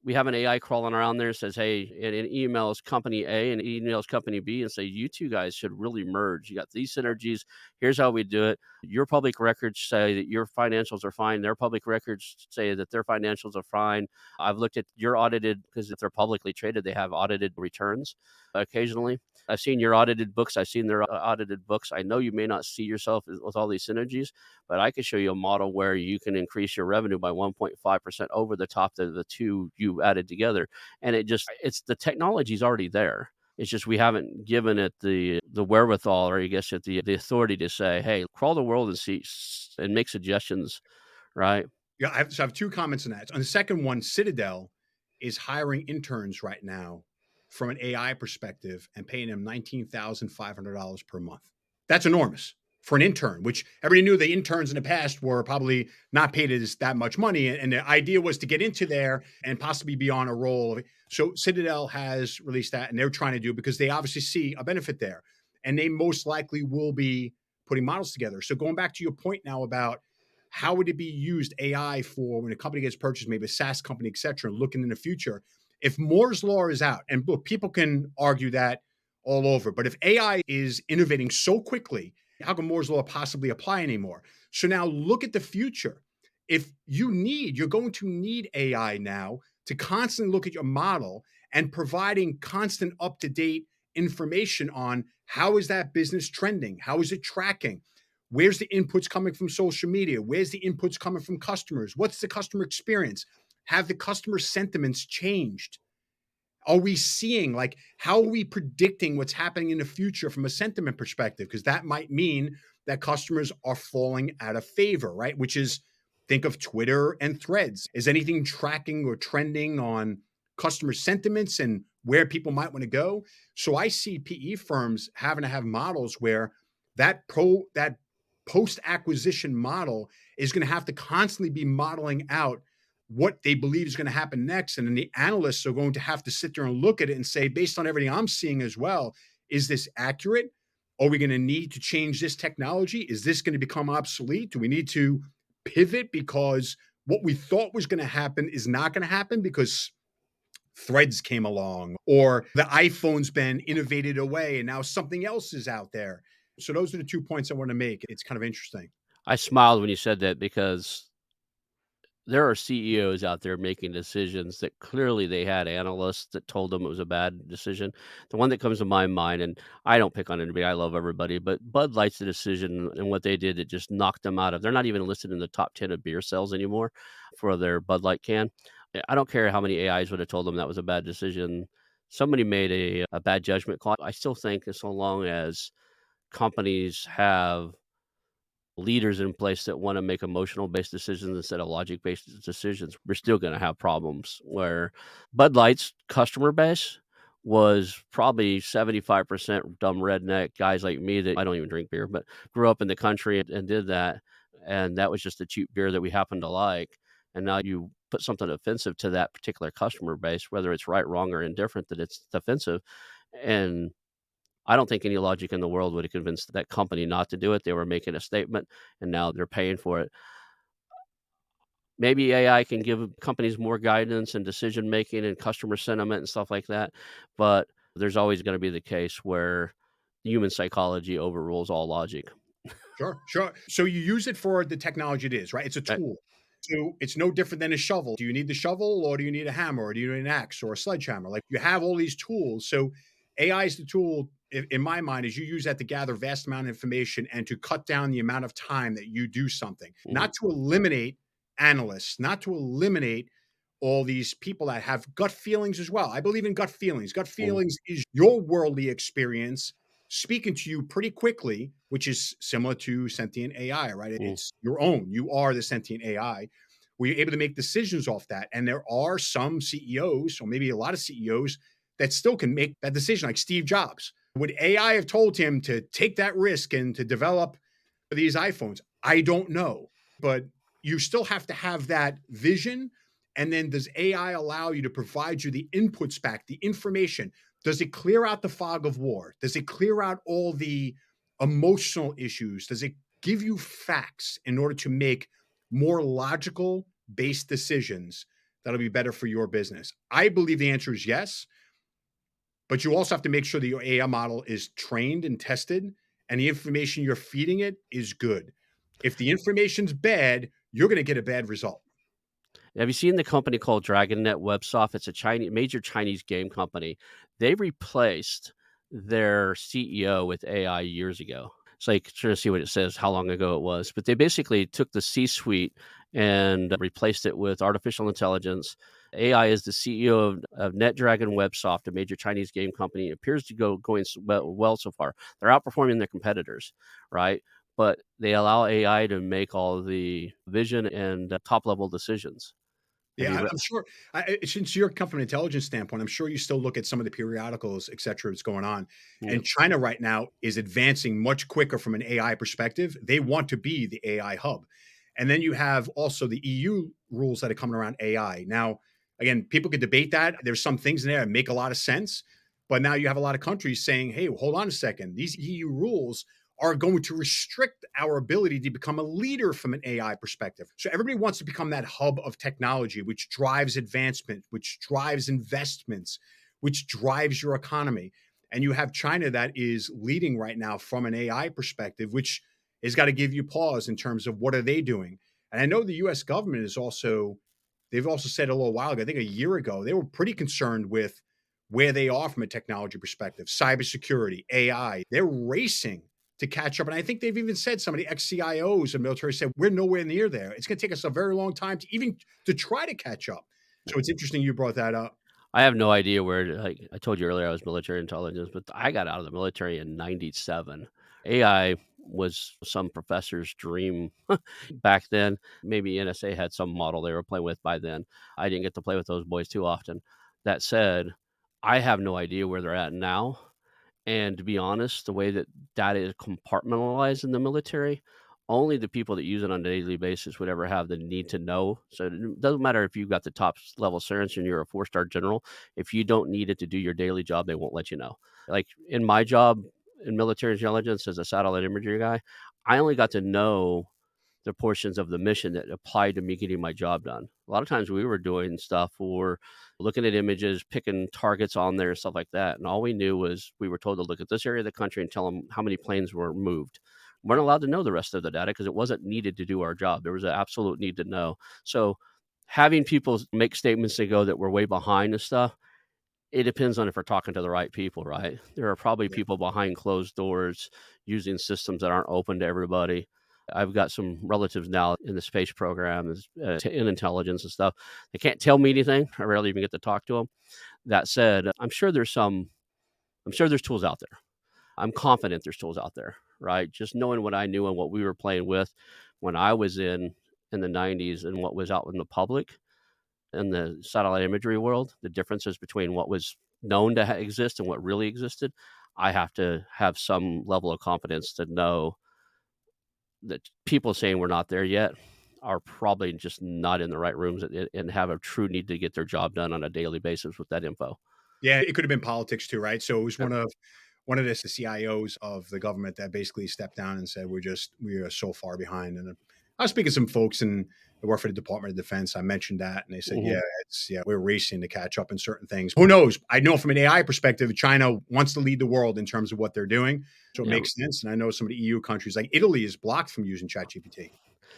we have an AI crawling around there and says, hey, and it emails company A and it emails company B and say, you two guys should really merge. You got these synergies. Here's how we do it. Your public records say that your financials are fine. Their public records say that their financials are fine. I've looked at your audited, because if they're publicly traded, they have audited returns occasionally. I've seen your audited books. I've seen their audited books. I know you may not see yourself with all these synergies, but I could show you a model where you can increase your revenue by 1.5% over the top of the two you added together. And it's the technology's already there. It's just we haven't given it the wherewithal, or I guess the authority to say, hey, crawl the world and see and make suggestions, right? Yeah, I have two comments on that. On the second one, Citadel is hiring interns right now from an AI perspective and paying them $19,500 per month. That's enormous for an intern, which everybody knew the interns in the past were probably not paid as that much money. And the idea was to get into there and possibly be on a roll. So Citadel has released that, and they're trying to do it because they obviously see a benefit there. And they most likely will be putting models together. So going back to your point now about how would it be used AI for when a company gets purchased, maybe a SaaS company, et cetera, looking in the future? If Moore's law is out, and look, people can argue that all over, but if AI is innovating so quickly, how can Moore's law possibly apply anymore? So now look at the future. If you're going to need AI now to constantly look at your model and providing constant up-to-date information on how is that business trending? How is it tracking? Where's the inputs coming from social media? Where's the inputs coming from customers? What's the customer experience? Have the customer sentiments changed? Are we seeing, like, how are we predicting what's happening in the future from a sentiment perspective? Because that might mean that customers are falling out of favor, right? Which is, think of Twitter and Threads. Is anything tracking or trending on customer sentiments and where people might want to go? So I see PE firms having to have models where that post acquisition model is going to have to constantly be modeling out what they believe is going to happen next. And then the analysts are going to have to sit there and look at it and say, based on everything I'm seeing as well, is this accurate? Are we going to need to change this technology? Is this going to become obsolete? Do we need to pivot because what we thought was going to happen is not going to happen because Threads came along, or the iPhone's been innovated away and now something else is out there? So those are the 2 points I want to make. It's kind of interesting. I smiled when you said that because there are CEOs out there making decisions that clearly they had analysts that told them it was a bad decision. The one that comes to my mind, and I don't pick on anybody, I love everybody, but Bud Light's the decision and what they did, it just knocked them out of. They're not even listed in the top 10 of beer sales anymore for their Bud Light can. I don't care how many AIs would have told them that was a bad decision. Somebody made a bad judgment call. I still think that so long as companies have leaders in place that want to make emotional based decisions instead of logic based decisions, we're still going to have problems where Bud Light's customer base was probably 75% dumb redneck guys like me that I don't even drink beer, but grew up in the country and did that. And that was just a cheap beer that we happen to like. And now you put something offensive to that particular customer base, whether it's right, wrong, or indifferent, that it's offensive. And I don't think any logic in the world would have convinced that company not to do it. They were making a statement, and now they're paying for it. Maybe AI can give companies more guidance and decision making and customer sentiment and stuff like that, but there's always gonna be the case where human psychology overrules all logic. Sure, sure. So you use it for the technology it is, right? It's a Right. tool. So it's no different than a shovel. Do you need the shovel, or do you need a hammer, or do you need an axe or a sledgehammer? Like, you have all these tools. So AI is the tool, in my mind, is you use that to gather vast amount of information and to cut down the amount of time that you do something, Mhm, not to eliminate analysts, not to eliminate all these people that have gut feelings as well. I believe in gut feelings. Gut mhm, feelings is your worldly experience speaking to you pretty quickly, which is similar to sentient AI, right? mhm. It's your own. You are the sentient AI. We're able to make decisions off that. And there are some CEOs, or maybe a lot of CEOs, that still can make that decision, like Steve Jobs. Would AI have told him to take that risk and to develop these iPhones? I don't know. But you still have to have that vision. And then does AI allow you to provide you the inputs back, the information? Does it clear out the fog of war? Does it clear out all the emotional issues? Does it give you facts in order to make more logical based decisions that'll be better for your business? I believe the answer is yes, but you also have to make sure that your AI model is trained and tested and the information you're feeding it is good. If the information's bad, you're going to get a bad result. Have you seen the company called DragonNet Websoft? It's a major Chinese game company. They replaced their CEO with AI years ago. So you can sort of see what it says, how long ago it was. But they basically took the C-suite and replaced it with artificial intelligence. AI is the CEO of NetDragon Websoft, a major Chinese game company. It appears to going well so far. They're outperforming their competitors, right? But they allow AI to make all the vision and top level decisions. Have Yeah, you I'm sure. Since you're come from an intelligence standpoint, I'm sure you still look at some of the periodicals, et cetera, that's going on. Yeah. And China right now is advancing much quicker from an AI perspective. They want to be the AI hub. And then you have also the EU rules that are coming around AI. Now, again, people could debate that. There's some things in there that make a lot of sense. But now you have a lot of countries saying, hey, hold on a second. These EU rules are going to restrict our ability to become a leader from an AI perspective. So everybody wants to become that hub of technology, which drives advancement, which drives investments, which drives your economy. And you have China that is leading right now from an AI perspective, which has got to give you pause in terms of what are they doing. And I know the US government is also, they've also said a little while ago, I think a year ago, they were pretty concerned with where they are from a technology perspective, cybersecurity, AI. They're racing to catch up. And I think they've even said, some of the ex-CIOs and military said, we're nowhere near there. It's going to take us a very long time to even to try to catch up. So it's interesting you brought that up. I have no idea like I told you earlier, I was military intelligence, but I got out of the military in 97. AI was some professor's dream back then. Maybe NSA had some model they were playing with by then. I didn't get to play with those boys too often. That said, I have no idea where they're at now. And to be honest, the way that data is compartmentalized in the military, only the people that use it on a daily basis would ever have the need to know. So it doesn't matter if you've got the top level clearance and you're a 4-star general. If you don't need it to do your daily job, they won't let you know. Like in my job in military intelligence as a satellite imagery guy, I only got to know the portions of the mission that applied to me getting my job done. A lot of times we were doing stuff or looking at images, picking targets on there, stuff like that. And all we knew was we were told to look at this area of the country and tell them how many planes were moved. We weren't allowed to know the rest of the data because it wasn't needed to do our job. There was an absolute need to know. So having people make statements that go that we're way behind and stuff, it depends on if we're talking to the right people, right? There are probably Yeah. people behind closed doors using systems that aren't open to everybody. I've got some relatives now in the space program, in intelligence and stuff. They can't tell me anything. I rarely even get to talk to them. That said, I'm sure there's tools out there. I'm confident there's tools out there, right? Just knowing what I knew and what we were playing with when I was in the 90s and what was out in the public in the satellite imagery world, the differences between what was known to exist and what really existed, I have to have some level of confidence to know that people saying we're not there yet are probably just not in the right rooms and have a true need to get their job done on a daily basis with that info. Yeah, it could have been politics too, right? So it was Yep. one of the CIOs of the government that basically stepped down and said, we are so far behind." And I was speaking to some folks and that work for the Department of Defense. I mentioned that, and they said, Mhm. yeah, we're racing to catch up in certain things. Who knows? I know from an AI perspective, China wants to lead the world in terms of what they're doing, so it Yeah. makes sense. And I know some of the EU countries, like Italy, is blocked from using ChatGPT.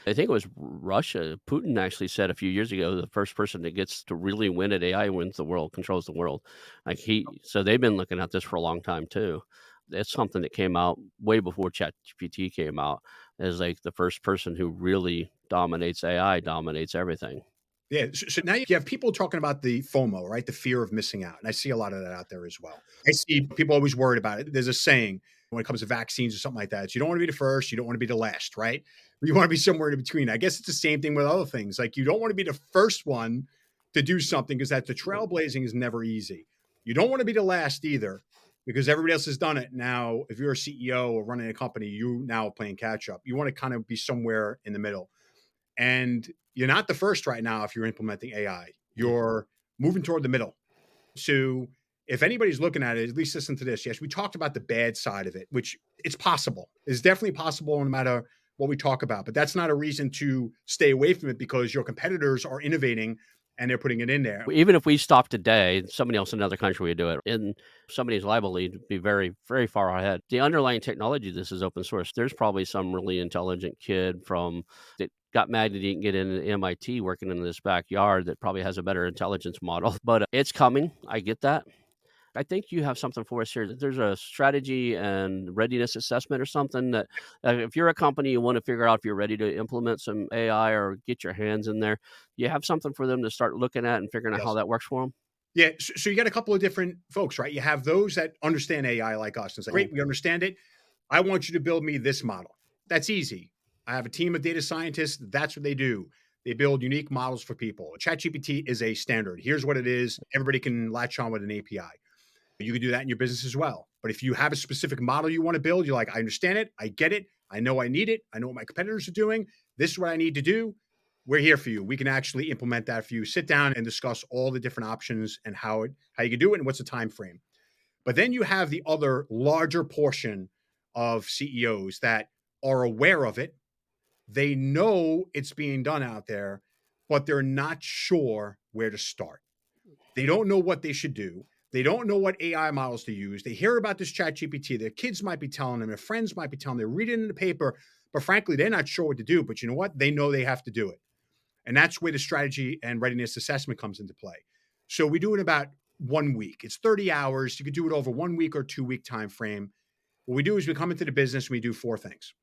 I think it was Russia. Putin actually said a few years ago, the first person that gets to really win at AI wins the world, controls the world. So they've been looking at this for a long time too. It's something that came out way before ChatGPT came out as like the first person who really dominates AI, dominates everything. Yeah. So now you have people talking about the FOMO, right? The fear of missing out. And I see a lot of that out there as well. I see people always worried about it. There's a saying when it comes to vaccines or something like that. It's, you don't want to be the first, you don't want to be the last, right? You want to be somewhere in between. I guess it's the same thing with other things. Like you don't want to be the first one to do something because that the trailblazing is never easy. You don't want to be the last either because everybody else has done it. Now, if you're a CEO or running a company, you now playing catch up. You want to kind of be somewhere in the middle. And you're not the first right now if you're implementing AI. Yeah. You're moving toward the middle. So if anybody's looking at it, at least listen to this. Yes, we talked about the bad side of it, which it's possible. It's definitely possible no matter what we talk about. But that's not a reason to stay away from it because your competitors are innovating and they're putting it in there. Even if we stopped today, somebody else in another country would do it. And somebody's liable to be very, very far ahead. The underlying technology of this is open source. There's probably some really intelligent kid from that got mad that he didn't get into MIT working in this backyard that probably has a better intelligence model. But it's coming. I get that. I think you have something for us here. There's a strategy and readiness assessment or something that if you're a company, you want to figure out if you're ready to implement some AI or get your hands in there. You have something for them to start looking at and figuring out how Yes. that works for them. Yeah. So you got a couple of different folks, right? You have those that understand AI like us. And it's like, great, we understand it. I want you to build me this model. That's easy. I have a team of data scientists. That's what they do. They build unique models for people. ChatGPT is a standard. Here's what it is. Everybody can latch on with an API. You can do that in your business as well. But if you have a specific model you want to build, you're like, I understand it. I get it. I know I need it. I know what my competitors are doing. This is what I need to do. We're here for you. We can actually implement that for you. Sit down and discuss all the different options and how you can do it and what's the time frame. But then you have the other larger portion of CEOs that are aware of it. They know it's being done out there, but they're not sure where to start. They don't know what they should do. They don't know what AI models to use. They hear about this chat GPT. Their kids might be telling them, their friends might be telling them, they're reading in the paper, but frankly, they're not sure what to do. But you know what? They know they have to do it. And that's where the strategy and readiness assessment comes into play. So we do it about 1 week. It's 30 hours. You could do it over 1 week or 2 week time frame. What we do is we come into the business and we do four things.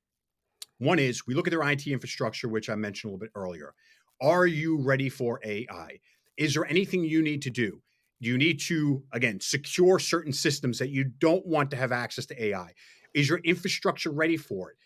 One is we look at their IT infrastructure, which I mentioned a little bit earlier. Are you ready for AI? Is there anything you need to do? You need to, again, secure certain systems that you don't want to have access to AI. Is your infrastructure ready for it?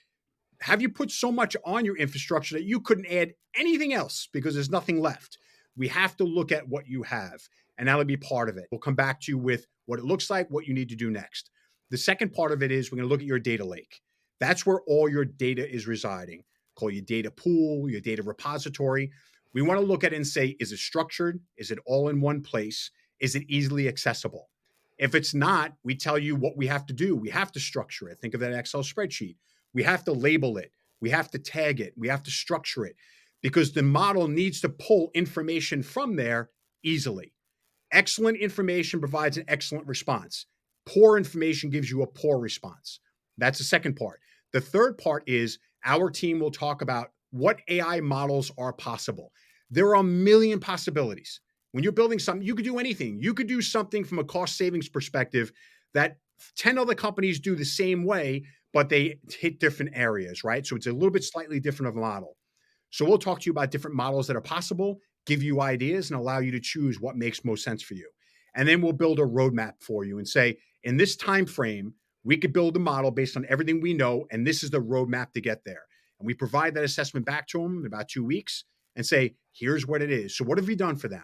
Have you put so much on your infrastructure that you couldn't add anything else because there's nothing left? We have to look at what you have, and that'll be part of it. We'll come back to you with what it looks like, what you need to do next. The second part of it is we're going to look at your data lake. That's where all your data is residing. Call your data pool, your data repository. We want to look at it and say, is it structured? Is it all in one place? Is it easily accessible? If it's not, we tell you what we have to do. We have to structure it. Think of that Excel spreadsheet. We have to label it. We have to tag it. We have to structure it because the model needs to pull information from there easily. Excellent information provides an excellent response. Poor information gives you a poor response. That's the second part. The third part is our team will talk about what AI models are possible. There are a million possibilities. When you're building something, you could do anything. You could do something from a cost savings perspective that 10 other companies do the same way, but they hit different areas, right? So it's a little bit slightly different of a model. So we'll talk to you about different models that are possible, give you ideas, and allow you to choose what makes most sense for you. And then we'll build a roadmap for you and say, in this time frame, we could build a model based on everything we know, and this is the roadmap to get there. And we provide that assessment back to them in about 2 weeks and say, here's what it is. So what have we done for them?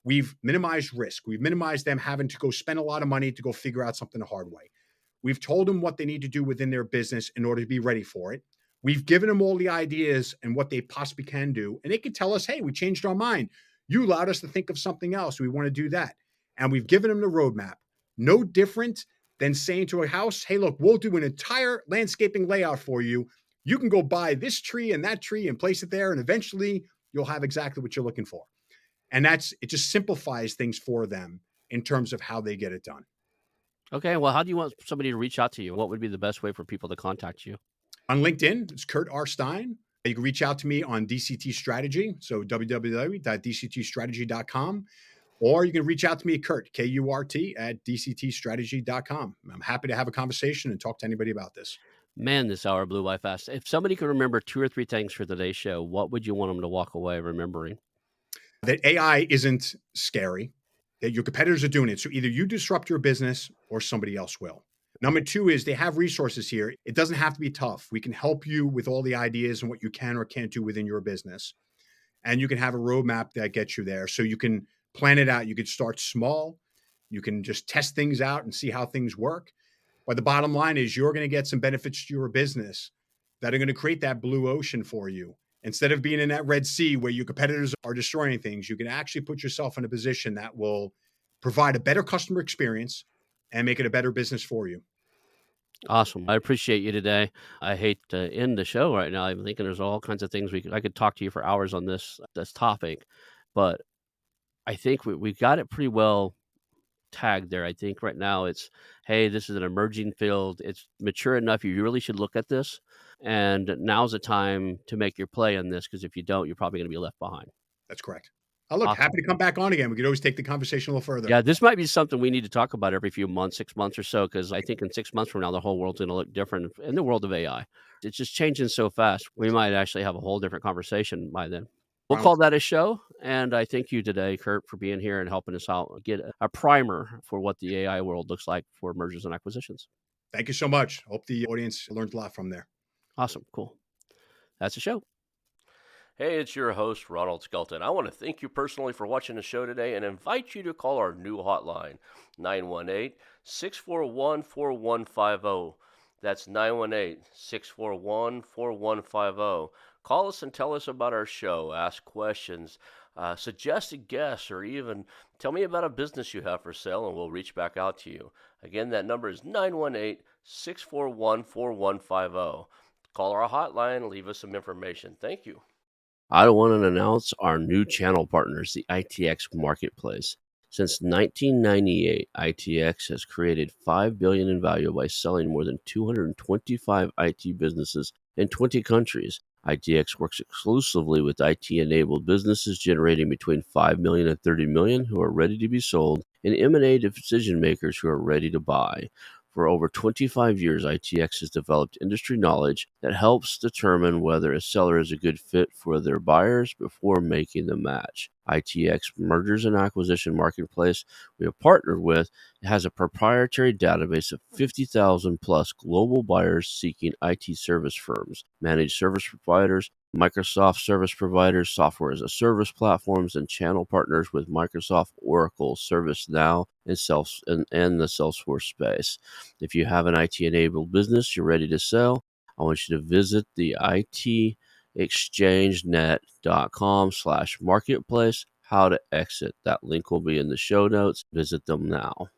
We've minimized risk. We've minimized them having to go spend a lot of money to go figure out something the hard way. We've told them what they need to do within their business in order to be ready for it. We've given them all the ideas and what they possibly can do. And they can tell us, hey, we changed our mind. You allowed us to think of something else. We want to do that. And we've given them the roadmap. No different than saying to a house, hey, look, we'll do an entire landscaping layout for you. You can go buy this tree and that tree and place it there. And eventually you'll have exactly what you're looking for. And it just simplifies things for them in terms of how they get it done. Okay, well, how do you want somebody to reach out to you? What would be the best way for people to contact you? On LinkedIn, it's Kurt R. Stein. You can reach out to me on DCT Strategy, so www.dctstrategy.com, or you can reach out to me at Kurt, K-U-R-T, at dctstrategy.com. I'm happy to have a conversation and talk to anybody about this. Man, this hour blew by fast. If somebody could remember 2 or 3 things for today's show, what would you want them to walk away remembering? That AI isn't scary, that your competitors are doing it. So either you disrupt your business or somebody else will. Number 2 is they have resources here. It doesn't have to be tough. We can help you with all the ideas and what you can or can't do within your business. And you can have a roadmap that gets you there. So you can plan it out. You could start small. You can just test things out and see how things work. But the bottom line is you're going to get some benefits to your business that are going to create that blue ocean for you. Instead of being in that Red Sea where your competitors are destroying things, you can actually put yourself in a position that will provide a better customer experience and make it a better business for you. Awesome. I appreciate you today. I hate to end the show right now. I'm thinking there's all kinds of things I could talk to you for hours on this topic, but I think we got it pretty well tagged there. I think right now it's, hey, this is an emerging field. It's mature enough. You really should look at this. And now's the time to make your play on this, because if you don't, you're probably going to be left behind. That's correct. Oh, look, Awesome. happy to come back on again. We could always take the conversation a little further. Yeah, this might be something we need to talk about every few months, 6 months or so, because I think in 6 months from now, the whole world's going to look different in the world of AI. It's just changing so fast. We might actually have a whole different conversation by then. We'll call that a show. And I thank you today, Kurt, for being here and helping us out get a primer for what the AI world looks like for mergers and acquisitions. Thank you so much. Hope the audience learned a lot from there. Awesome. Cool. That's the show. Hey, it's your host, Ronald Skelton. I want to thank you personally for watching the show today and invite you to call our new hotline, 918-641-4150. That's 918-641-4150. Call us and tell us about our show, ask questions, suggest a guest, or even tell me about a business you have for sale, and we'll reach back out to you. Again, that number is 918-641-4150. Call our hotline, leave us some information. Thank you. I want to announce our new channel partners, the ITX Marketplace. Since 1998, ITX has created $5 billion in value by selling more than 225 IT businesses in 20 countries. ITX works exclusively with IT-enabled businesses generating between $5 million and $30 million who are ready to be sold, and M&A decision makers who are ready to buy. For over 25 years, ITX has developed industry knowledge that helps determine whether a seller is a good fit for their buyers before making the match. ITX Mergers and Acquisition Marketplace we have partnered with has a proprietary database of 50,000 plus global buyers seeking IT service firms, managed service providers, Microsoft service providers, software as a service platforms, and channel partners with Microsoft, Oracle, ServiceNow, and the Salesforce space. If you have an IT-enabled business you're ready to sell, I want you to visit the itexchangenet.com/marketplace. How to exit. That link will be in the show notes. Visit them now.